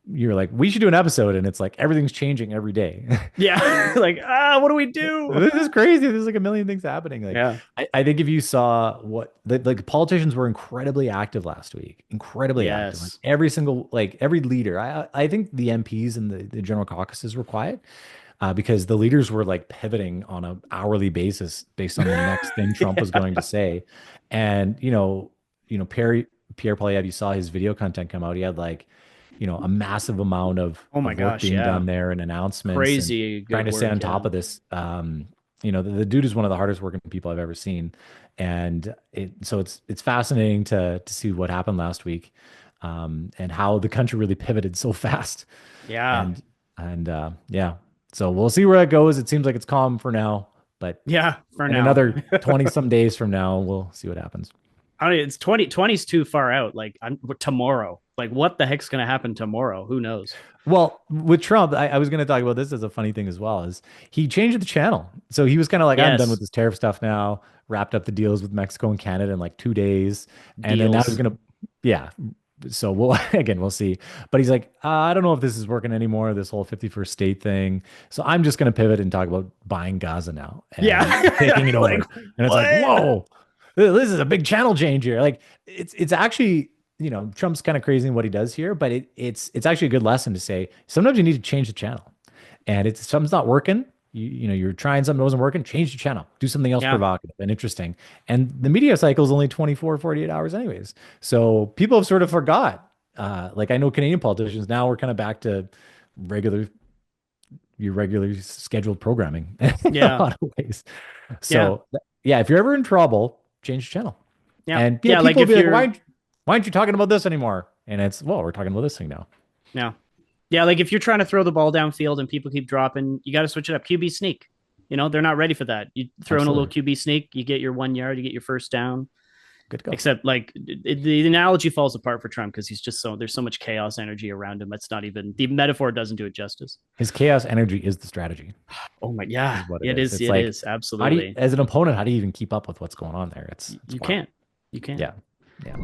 Speaker 2: you're like, we should do an episode, and it's like everything's changing every day.
Speaker 1: Yeah, like what do we do?
Speaker 2: This is crazy. There's like a million things happening. Like
Speaker 1: Yeah.
Speaker 2: I think if you saw what like politicians were incredibly active last week, incredibly active. Like
Speaker 1: Yes.
Speaker 2: every leader. I think the MPs and the general caucuses were quiet. Because the leaders were like pivoting on an hourly basis based on the next thing Trump was going to
Speaker 1: Yeah.
Speaker 2: say. And Pierre Poilievre, you saw his video content come out. He had like, a massive amount
Speaker 1: Oh my
Speaker 2: of work
Speaker 1: gosh,
Speaker 2: being
Speaker 1: yeah.
Speaker 2: done there and announcements and
Speaker 1: Crazy
Speaker 2: trying
Speaker 1: good
Speaker 2: to stay on
Speaker 1: work. Yeah.
Speaker 2: top of this. The dude is one of the hardest working people I've ever seen. And it's fascinating to see what happened last week, and how the country really pivoted so fast.
Speaker 1: Yeah.
Speaker 2: And yeah, so we'll see where it goes. It seems like it's calm for now, but
Speaker 1: Yeah. For
Speaker 2: in
Speaker 1: now.
Speaker 2: another 20 some days from now, we'll see what happens.
Speaker 1: I mean, it's 2020's too far out. Like tomorrow. Like what the heck's gonna happen tomorrow? Who knows?
Speaker 2: Well, with Trump, I was going to talk about this as a funny thing as well, is he changed the channel. So he was kind of like, I'm done with
Speaker 1: Yes.
Speaker 2: this tariff stuff now, wrapped up the deals with Mexico and Canada in like 2 days. And then now he's
Speaker 1: Deals.
Speaker 2: going to, yeah. So we'll see. But he's like, I don't know if this is working anymore, this whole 51st state thing. So I'm just going to pivot and talk about buying Gaza now and taking
Speaker 1: Yeah.
Speaker 2: it over.
Speaker 1: Like
Speaker 2: And it's like,
Speaker 1: what?
Speaker 2: whoa, this is a big channel change here. Like it's actually Trump's kind of crazy in what he does here, but it's actually a good lesson to say sometimes you need to change the channel. And it's something's not working. You're trying something that wasn't working, change the channel, do something else
Speaker 1: Yeah.
Speaker 2: provocative and interesting. And the media cycle is only 24, 48 hours anyways. So people have sort of forgot. Like I know Canadian politicians now we're kind of back to regular your regularly scheduled programming in a
Speaker 1: Yeah.
Speaker 2: lot of ways.
Speaker 1: Yeah.
Speaker 2: So yeah, if you're ever in trouble, change the channel.
Speaker 1: Yeah.
Speaker 2: And
Speaker 1: Yeah. Like
Speaker 2: people will
Speaker 1: if
Speaker 2: be like,
Speaker 1: you're,
Speaker 2: why aren't you talking about this anymore? And it's, well, we're talking about this thing now.
Speaker 1: yeah. Yeah. Like if you're trying to throw the ball downfield and people keep dropping, you got to switch it up. QB sneak. They're not ready for that. You throw in a little
Speaker 2: Absolutely.
Speaker 1: QB sneak, you get your 1 yard, you get your first down.
Speaker 2: Good to go.
Speaker 1: Except like the analogy falls apart for Trump because there's so much chaos energy around him. It's not even the metaphor doesn't do it justice.
Speaker 2: His chaos energy is the strategy,
Speaker 1: Oh my, yeah,
Speaker 2: is what it
Speaker 1: it
Speaker 2: is.
Speaker 1: is.
Speaker 2: It's
Speaker 1: It
Speaker 2: like,
Speaker 1: is
Speaker 2: how do you,
Speaker 1: absolutely.
Speaker 2: as an opponent, how do you even keep up with what's going on there? It's
Speaker 1: You
Speaker 2: wild.
Speaker 1: can't. You can't.
Speaker 2: Yeah. Yeah.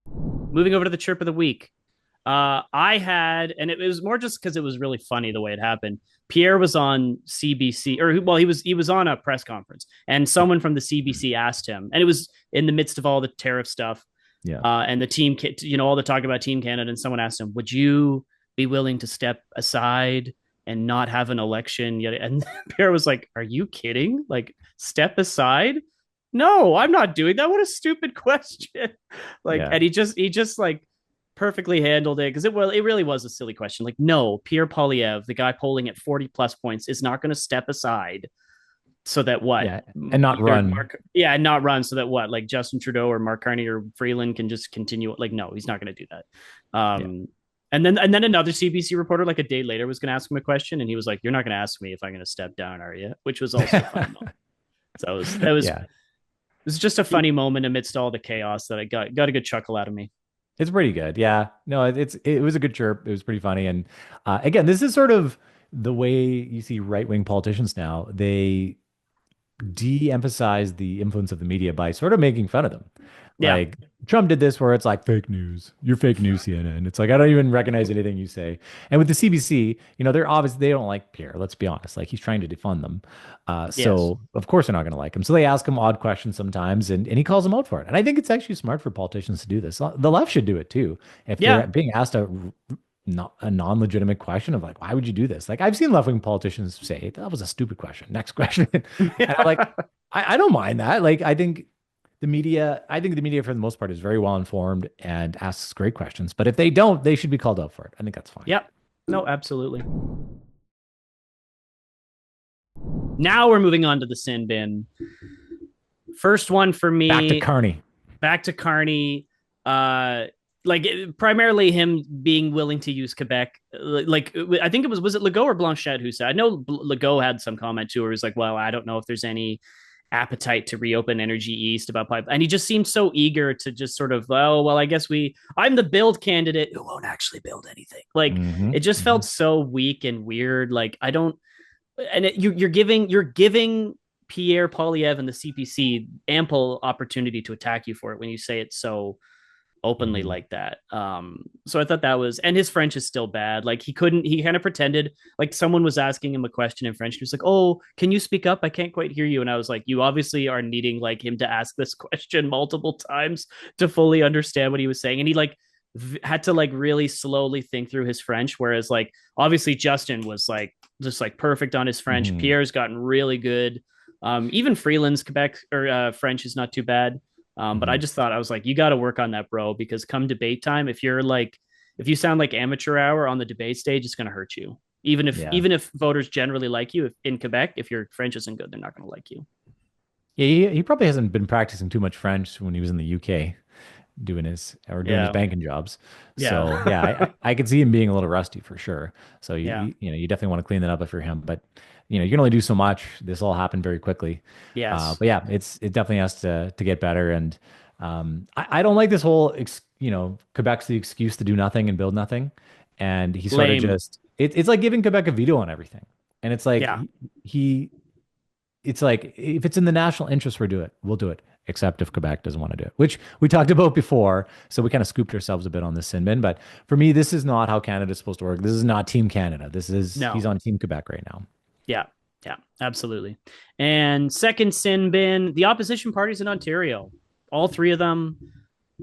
Speaker 1: Moving over to the chirp of the week. I had, and it was more just because it was really funny the way it happened. Pierre was on CBC, or well, he was on a press conference, and someone from the CBC asked him, and it was in the midst of all the tariff stuff,
Speaker 2: Yeah.
Speaker 1: and the team, all the talk about Team Canada, and someone asked him, "Would you be willing to step aside and not have an election?" Yet, and Pierre was like, "Are you kidding? Like, step aside? No, I'm not doing that. What a stupid question!" Like,
Speaker 2: Yeah.
Speaker 1: and he just like perfectly handled it because it really was a silly question. Like, no, Pierre Poilievre, the guy polling at 40 plus points, is not going to step aside so that what
Speaker 2: Yeah. And not
Speaker 1: either
Speaker 2: run.
Speaker 1: Mark, yeah, not run so that what like Justin Trudeau or Mark Carney or Freeland can just continue. Like, no, he's not going to do that.
Speaker 2: Yeah.
Speaker 1: And then another CBC reporter like a day later was going to ask him a question, and he was like, "You're not going to ask me if I'm going to step down, are you?" Which was also a funny moment. So
Speaker 2: Yeah.
Speaker 1: it was just a funny moment amidst all the chaos that I got a good chuckle out of me.
Speaker 2: It's pretty good. Yeah. No, it was a good chirp. It was pretty funny. And again, this is sort of the way you see right-wing politicians now. They de-emphasize the influence of the media by sort of making fun of them.
Speaker 1: Yeah,
Speaker 2: Like Trump did this where it's like fake news. You're fake news, CNN. It's like I don't even recognize anything you say. And with the CBC, they're obviously they don't like Pierre. Let's be honest. Like he's trying to defund them.
Speaker 1: yes,
Speaker 2: So of course they're not going to like him. So they ask him odd questions sometimes, and he calls them out for it. And I think it's actually smart for politicians to do this. The left should do it too. If
Speaker 1: yeah,
Speaker 2: they're being asked not a non-legitimate question of like, why would you do this? Like I've seen left-wing politicians say that was a stupid question. Next question. And I'm like, I don't mind that. Like I think the media for the most part is very well informed and asks great questions. But if they don't, they should be called out for it. I think that's fine.
Speaker 1: yep. No, absolutely. Now we're moving on to the sin bin. First one for
Speaker 2: Back to
Speaker 1: me,
Speaker 2: Carney.
Speaker 1: back to Carney. Uh, like primarily him being willing to use Quebec. Like I think was it Legault or Blanchette who said? I know Legault had some comment too, where he's like, "Well, I don't know if there's any appetite to reopen Energy East about pipe," and he just seemed so eager to just sort of, "Oh, well, I guess I'm the build candidate who won't actually build anything." Like
Speaker 2: Hmm.
Speaker 1: it just
Speaker 2: Hmm.
Speaker 1: felt so weak and weird. Like I don't, and you're giving Pierre Poilievre and the CPC ample opportunity to attack you for it when you say it so openly
Speaker 2: Hmm.
Speaker 1: like that. So I thought that was, and his French is still bad. Like he kind of pretended like someone was asking him a question in French. He was like, "Oh, can you speak up? I can't quite hear you." And I was like, "You obviously are needing like him to ask this question multiple times to fully understand what he was saying." And he like had to like really slowly think through his French. Whereas like obviously Justin was like just like perfect on his French.
Speaker 2: Hmm.
Speaker 1: Pierre's gotten really good. Even Freeland's Quebec or French is not too bad. But I
Speaker 2: Hmm.
Speaker 1: just thought I was like, you got to work on that, bro, because come debate time, if you sound like amateur hour on the debate stage, it's going to hurt you. Even if
Speaker 2: Yeah.
Speaker 1: even if voters generally like you, if, in Quebec, if your French isn't good, they're not going to like you.
Speaker 2: Yeah, he probably hasn't been practicing too much French when he was in the UK doing his
Speaker 1: Yeah,
Speaker 2: banking jobs. So yeah,
Speaker 1: yeah,
Speaker 2: I could see him being a little rusty for sure. So
Speaker 1: yeah,
Speaker 2: you definitely want to clean that up for him. But you can only do so much. This all happened very quickly.
Speaker 1: yes,
Speaker 2: But yeah, it definitely has to get better. And I don't like this whole Quebec's the excuse to do nothing and build nothing. And he sort of
Speaker 1: lame.
Speaker 2: just it's like giving Quebec a veto on everything. And it's like
Speaker 1: Yeah,
Speaker 2: he it's like if it's in the national interest, we'll do it. Except if Quebec doesn't want to do it, which we talked about before. So we kind of scooped ourselves a bit on this sin bin. But for me, this is not how Canada's supposed to work. This is not Team Canada. He's
Speaker 1: no,
Speaker 2: on Team Quebec right now.
Speaker 1: yeah, yeah, absolutely. And second sin bin, the opposition parties in Ontario. all three of them.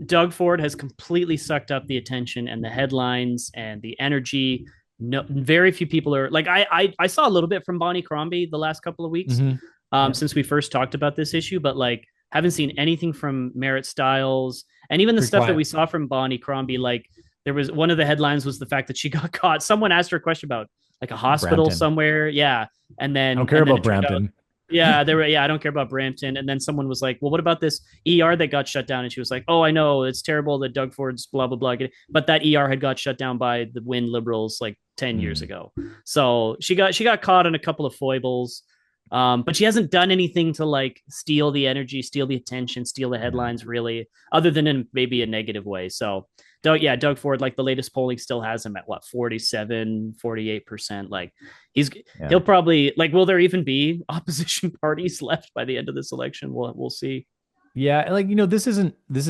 Speaker 1: Doug Ford has completely sucked up the attention and the headlines and the energy. No, very few people are like I saw a little bit from Bonnie Crombie the last couple of weeks,
Speaker 2: Hmm. Yeah.
Speaker 1: since we first talked about this issue, but like haven't seen anything from Merritt Stiles, and even the
Speaker 2: Pretty
Speaker 1: stuff that
Speaker 2: quiet.
Speaker 1: we saw from Bonnie Crombie. Like there was one of the headlines was the fact that she got caught. Someone asked her a question about like a hospital
Speaker 2: Brampton.
Speaker 1: somewhere, yeah,
Speaker 2: I don't care
Speaker 1: and then
Speaker 2: about
Speaker 1: it turned out
Speaker 2: Brampton.
Speaker 1: yeah, they were. Yeah, I don't care about Brampton. And then someone was like, "Well, what about this ER that got shut down?" And she was like, "Oh, I know it's terrible that Doug Ford's blah blah blah." But that ER had got shut down by the Win Liberals like 10 years
Speaker 2: Hmm.
Speaker 1: ago. So she got caught in a couple of foibles, but she hasn't done anything to like steal the energy, steal the attention, steal the
Speaker 2: Yeah.
Speaker 1: headlines, really, other than in maybe a negative way. So Doug Ford, like the latest polling still has him at what 47, 48%. Like he's
Speaker 2: Yeah.
Speaker 1: he'll probably like will there even be opposition parties left by the end of this election? We'll see.
Speaker 2: Yeah, like this is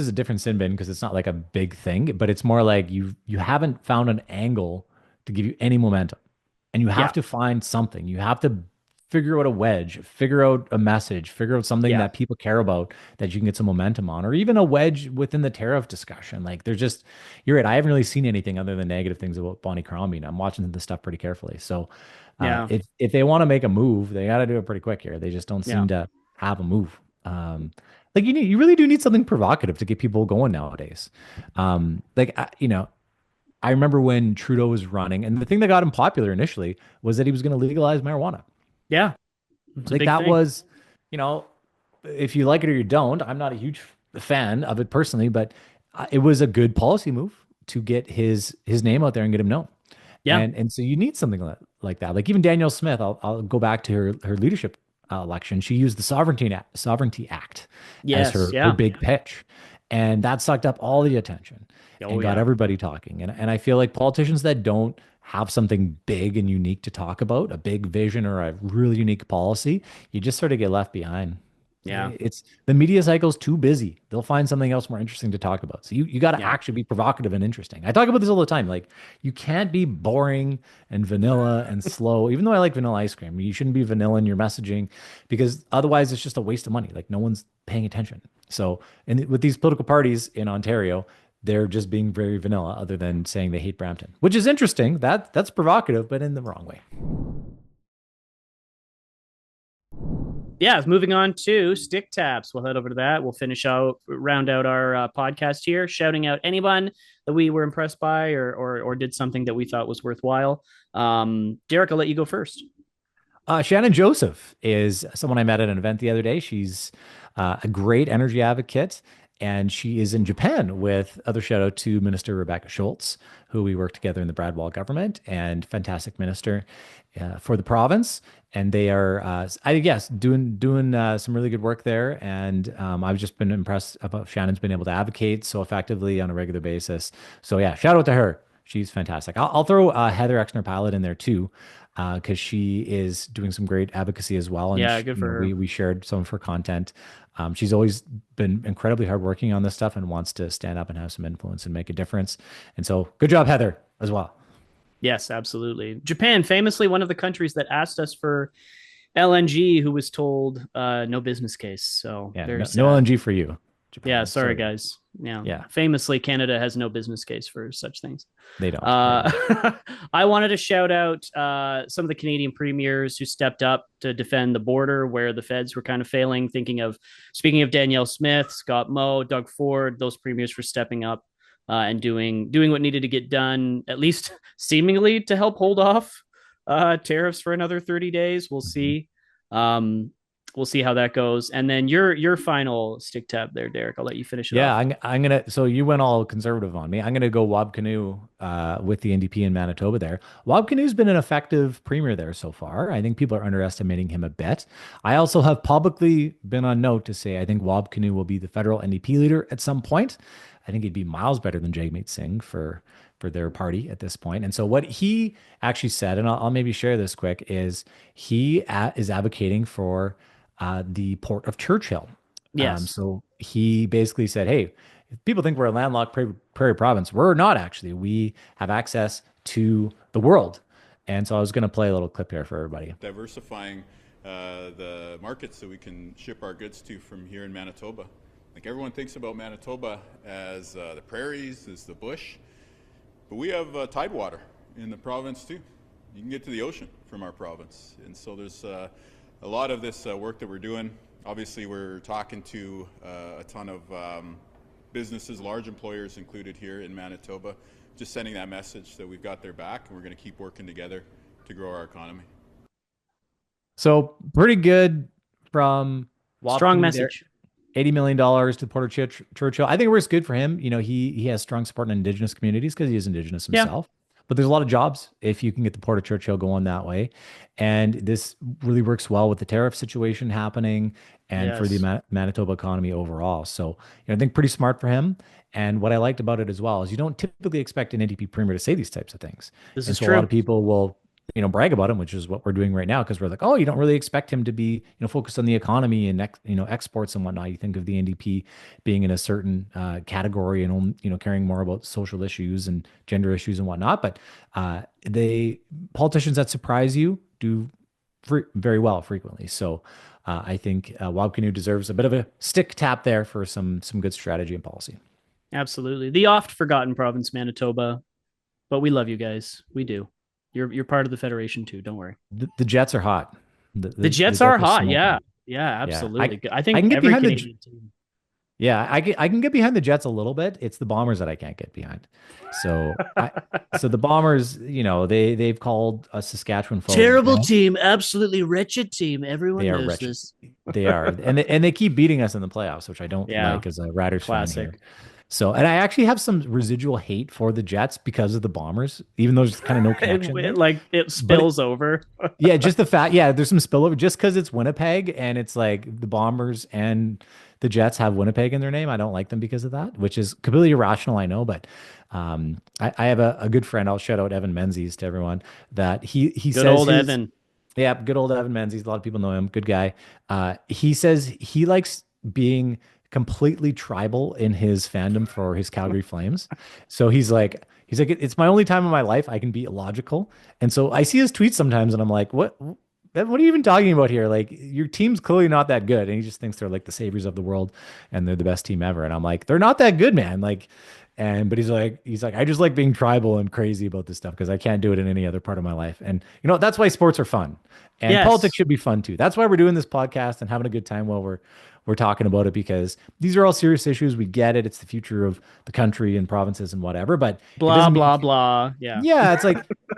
Speaker 2: a different sin bin because it's not like a big thing, but it's more like you haven't found an angle to give you any momentum. And you have
Speaker 1: Yeah.
Speaker 2: to find something. You have to figure out a wedge, figure out a message, figure out something
Speaker 1: Yeah.
Speaker 2: that people care about that you can get some momentum on, or even a wedge within the tariff discussion. Like there's just, you're right. I haven't really seen anything other than negative things about Bonnie Crombie, and I'm watching this stuff pretty carefully. So
Speaker 1: Yeah.
Speaker 2: if they want to make a move, they got to do it pretty quick here. They just don't
Speaker 1: Yeah.
Speaker 2: seem to have a move. Like you really do need something provocative to get people going nowadays. I remember when Trudeau was running, and the thing that got him popular initially was that he was going to legalize marijuana.
Speaker 1: Yeah. It's a
Speaker 2: Like
Speaker 1: big
Speaker 2: that
Speaker 1: thing.
Speaker 2: was, you know, if you like it or you don't, I'm not a huge fan of it personally, but it was a good policy move to get his name out there and get him known.
Speaker 1: Yeah.
Speaker 2: And so you need something like that. Like even Danielle Smith, I'll go back to her leadership election. She used the Sovereignty Act as
Speaker 1: Yes.
Speaker 2: her
Speaker 1: Yeah.
Speaker 2: big pitch, and that sucked up all the attention
Speaker 1: Oh
Speaker 2: and got
Speaker 1: yeah.
Speaker 2: everybody talking. And I feel like politicians that don't have something big and unique to talk about, a big vision or a really unique policy, you just sort of get left behind.
Speaker 1: Yeah.
Speaker 2: It's the media cycle's too busy. They'll find something else more interesting to talk about. So you got to
Speaker 1: Yeah.
Speaker 2: actually be provocative and interesting. I talk about this all the time. Like you can't be boring and vanilla and slow. Even though I like vanilla ice cream, you shouldn't be vanilla in your messaging because otherwise it's just a waste of money. Like no one's paying attention. So, and with these political parties in Ontario, they're just being very vanilla, other than saying they hate Brampton, which is interesting. That's provocative, but in the wrong way.
Speaker 1: Yeah, moving on to stick taps. We'll head over to that. We'll round out our podcast here, shouting out anyone that we were impressed by or did something that we thought was worthwhile. Derek, I'll let you go first.
Speaker 2: Shannon Joseph is someone I met at an event the other day. She's a great energy advocate, and she is in Japan with other shout out to Minister Rebecca Schulz, who we worked together in the Bradwell government, and fantastic minister for the province. And they are, I guess, doing some really good work there. And I've just been impressed about Shannon's been able to advocate so effectively on a regular basis. So yeah, shout out to her. She's fantastic. I'll throw Heather Exner Pilot in there too, because she is doing some great advocacy as well. And
Speaker 1: Yeah, good for her.
Speaker 2: we shared some of her content. She's always been incredibly hardworking on this stuff and wants to stand up and have some influence and make a difference. And so, good job, Heather, as well.
Speaker 1: Yes, absolutely. Japan, famously one of the countries that asked us for LNG, who was told no business case. So
Speaker 2: Yeah,
Speaker 1: very
Speaker 2: no
Speaker 1: sad.
Speaker 2: LNG for you,
Speaker 1: Yeah,
Speaker 2: Japan.
Speaker 1: sorry
Speaker 2: Sorry.
Speaker 1: guys. Yeah,
Speaker 2: Yeah,
Speaker 1: famously Canada has no business case for such things.
Speaker 2: they don't. They don't.
Speaker 1: Uh, I wanted to shout out some of the Canadian premiers who stepped up to defend the border where the feds were kind of failing. Speaking of Danielle Smith, Scott Moe, Doug Ford, those premiers for stepping up and doing what needed to get done, at least seemingly to help hold off tariffs for another 30 days. We'll
Speaker 2: Mhm.
Speaker 1: see. Um, we'll see how that goes. And then your final stick tab there, Derek. I'll let you finish it
Speaker 2: Yeah,
Speaker 1: off.
Speaker 2: I'm gonna. So you went all conservative on me. I'm gonna go Wab Kinew with the NDP in Manitoba. There, Wab Kinew's been an effective premier there so far. I think people are underestimating him a bit. I also have publicly been on note to say I think Wab Kinew will be the federal NDP leader at some point. I think he'd be miles better than Jagmeet Singh for their party at this point. And so what he actually said, and I'll maybe share this quick, is is advocating for the port of Churchill.
Speaker 1: Yes.
Speaker 2: So he basically said, "Hey, if people think we're a landlocked prairie province, we're not actually. We have access to the world." And so I was going to play a little clip here for everybody.
Speaker 3: Diversifying the markets that we can ship our goods to from here in Manitoba. Like everyone thinks about Manitoba as the prairies, as the bush, but we have tidewater in the province too. You can get to the ocean from our province, and so there's a lot of this work that we're doing. Obviously, we're talking to a ton of businesses, large employers included here in Manitoba, just sending that message that we've got their back, and we're going to keep working together to grow our economy.
Speaker 2: So pretty good from Wab
Speaker 1: Strong
Speaker 2: Kinew there.
Speaker 1: message.
Speaker 2: $80 million to Porter Churchill. I think it works good for him. You know, he has strong support in Indigenous communities because he is Indigenous
Speaker 1: Yeah.
Speaker 2: himself. But there's a lot of jobs if you can get the Porter Churchill going that way. And this really works well with the tariff situation happening and for the
Speaker 1: Yes.
Speaker 2: Manitoba economy overall. So, I think pretty smart for him. And what I liked about it as well is you don't typically expect an NDP premier to say these types of things.
Speaker 1: This
Speaker 2: And
Speaker 1: is
Speaker 2: so a lot
Speaker 1: true.
Speaker 2: of people will brag about him, which is what we're doing right now, because we're like, oh, you don't really expect him to be, focused on the economy and exports and whatnot. You think of the NDP being in a certain category and caring more about social issues and gender issues and whatnot. But they politicians that surprise you do very well frequently. So I think Wab Kinew deserves a bit of a stick tap there for some good strategy and policy.
Speaker 1: Absolutely. The oft forgotten province, Manitoba, but we love you guys. We do. You're part of the federation too. Don't worry.
Speaker 2: The Jets are hot.
Speaker 1: The
Speaker 2: The
Speaker 1: Jets
Speaker 2: Jets
Speaker 1: are
Speaker 2: are
Speaker 1: hot.
Speaker 2: smoking.
Speaker 1: Yeah. Yeah,
Speaker 2: Yeah,
Speaker 1: absolutely. I
Speaker 2: I
Speaker 1: think
Speaker 2: can get
Speaker 1: every
Speaker 2: behind the
Speaker 1: Canadian team.
Speaker 2: Yeah, I can get behind the Jets a little bit. It's the Bombers that I can't get behind. So so the Bombers, they've called a Saskatchewan phobe.
Speaker 1: Terrible team, absolutely wretched team. Everyone
Speaker 2: They are
Speaker 1: knows
Speaker 2: wretched.
Speaker 1: this.
Speaker 2: They are, and they keep beating us in the playoffs, which I don't
Speaker 1: Yeah,
Speaker 2: like as a Riders fan here.
Speaker 1: classic.
Speaker 2: So, and I actually have some residual hate for the Jets because of the Bombers, even though there's kind of no connection there.
Speaker 1: It
Speaker 2: But
Speaker 1: spills over.
Speaker 2: yeah, just the fact, yeah, there's some spillover just because it's Winnipeg and it's like the Bombers and the Jets have Winnipeg in their name. I don't like them because of that, which is completely irrational, I know. But I have a good friend. I'll shout out Evan Menzies to everyone that he
Speaker 1: Good
Speaker 2: says
Speaker 1: old Evan.
Speaker 2: yeah, good old Evan Menzies. A lot of people know him. Good guy. He says he likes being completely tribal in his fandom for his Calgary Flames. So he's like, it's my only time in my life I can be illogical. And so I see his tweets sometimes and I'm like, what are you even talking about here? Like your team's clearly not that good. And he just thinks they're like the saviors of the world and they're the best team ever. And I'm like, they're not that good, man. But he's like, I just like being tribal and crazy about this stuff because I can't do it in any other part of my life. And that's why sports are fun and politics
Speaker 1: Yes.
Speaker 2: should be fun too. That's why we're doing this podcast and having a good time while we're talking about it because these are all serious issues. We get it. It's the future of the country and provinces and whatever, but it
Speaker 1: Blah
Speaker 2: doesn't mean
Speaker 1: blah blah. Yeah.
Speaker 2: yeah, it's like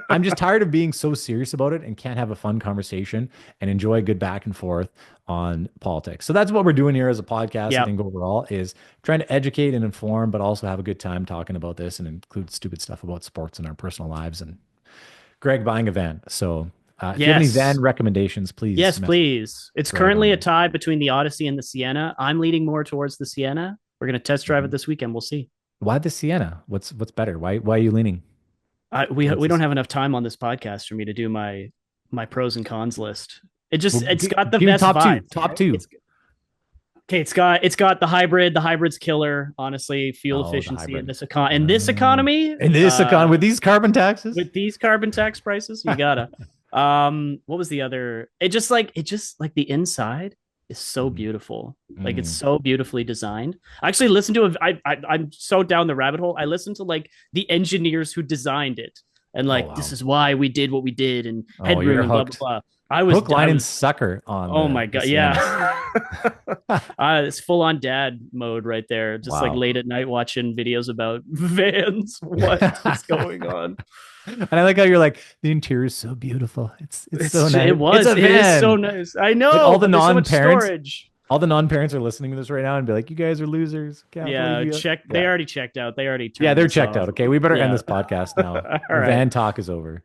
Speaker 2: I'm just tired of being so serious about it and can't have a fun conversation and enjoy a good back and forth on politics. So that's what we're doing here as a podcast. I
Speaker 1: Yeah.
Speaker 2: think overall is trying to educate and inform, but also have a good time talking about this and include stupid stuff about sports in our personal lives and Greg buying a van. So if you have any
Speaker 1: Yes.
Speaker 2: van recommendations, please.
Speaker 1: Yes,
Speaker 2: message
Speaker 1: please. It's
Speaker 2: Greg
Speaker 1: currently a
Speaker 2: on.
Speaker 1: tie between the Odyssey and the Sienna. I'm leaning more towards the Sienna. We're gonna test drive it
Speaker 2: Mhm.
Speaker 1: this weekend. We'll see.
Speaker 2: Why the Sienna? What's better? Why are you leaning?
Speaker 1: We
Speaker 2: What's
Speaker 1: don't
Speaker 2: this?
Speaker 1: have enough time on this podcast for me to do my pros and cons list.
Speaker 2: Well,
Speaker 1: It's got the
Speaker 2: give me
Speaker 1: best
Speaker 2: top two.
Speaker 1: vibes.
Speaker 2: Top two.
Speaker 1: It's okay. It's got the hybrid. The hybrid's killer. Honestly, fuel
Speaker 2: Oh, the
Speaker 1: efficiency in
Speaker 2: hybrid.
Speaker 1: this economy,
Speaker 2: And this econ with these carbon taxes.
Speaker 1: with these carbon tax prices, you gotta. What was the other? It just like the inside is so
Speaker 2: Mhm.
Speaker 1: beautiful. Like it's
Speaker 2: Mm.
Speaker 1: so beautifully designed. I actually listened to I'm so down the rabbit hole. I listened to like the engineers who designed it and
Speaker 2: Oh
Speaker 1: like this
Speaker 2: wow.
Speaker 1: is why we did what we did and
Speaker 2: Oh,
Speaker 1: headroom
Speaker 2: you're
Speaker 1: and blah blah
Speaker 2: hooked.
Speaker 1: blah.
Speaker 2: Hook,
Speaker 1: I
Speaker 2: line, and
Speaker 1: was
Speaker 2: sucker on
Speaker 1: oh my
Speaker 2: the
Speaker 1: god,
Speaker 2: Sienna.
Speaker 1: yeah. It's full on dad mode right there. Just like
Speaker 2: Wow.
Speaker 1: late at night watching videos about vans. What is going on?
Speaker 2: And I like how you're like, the interior is so beautiful. It's so nice. It's a
Speaker 1: It is so
Speaker 2: van.
Speaker 1: nice. I
Speaker 2: Like
Speaker 1: know, but there's so much storage.
Speaker 2: all the non-parents are listening to this right now and be like, you guys are losers. Can't believe
Speaker 1: Yeah,
Speaker 2: you.
Speaker 1: they
Speaker 2: Yeah.
Speaker 1: already checked out. They already
Speaker 2: Yeah,
Speaker 1: turned
Speaker 2: they're
Speaker 1: this
Speaker 2: checked
Speaker 1: off.
Speaker 2: out. Okay. We better end
Speaker 1: Yeah.
Speaker 2: this podcast now.
Speaker 1: All
Speaker 2: The
Speaker 1: right.
Speaker 2: van talk is over.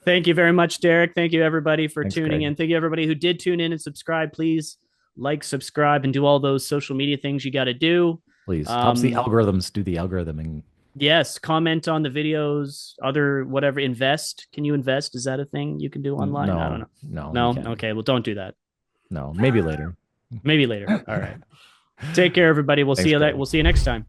Speaker 1: Thank you very much, Derek. Thank you everybody for
Speaker 2: Thanks,
Speaker 1: tuning
Speaker 2: Greg.
Speaker 1: in. Thank you everybody who did tune in and subscribe. Please like, subscribe, and do all those social media things you got to do.
Speaker 2: Please. Helps the
Speaker 1: Um,
Speaker 2: algorithms do the algorithming.
Speaker 1: yes, comment on the videos, other whatever. Invest. Can you invest? Is that a thing you can do online? I don't
Speaker 2: No,
Speaker 1: know.
Speaker 2: no, you
Speaker 1: No.
Speaker 2: can't.
Speaker 1: Okay. Well, don't do that.
Speaker 2: No, maybe later.
Speaker 1: Maybe later. All right. Take care, everybody. We'll see
Speaker 2: Thanks,
Speaker 1: you.
Speaker 2: Greg.
Speaker 1: We'll see you next time.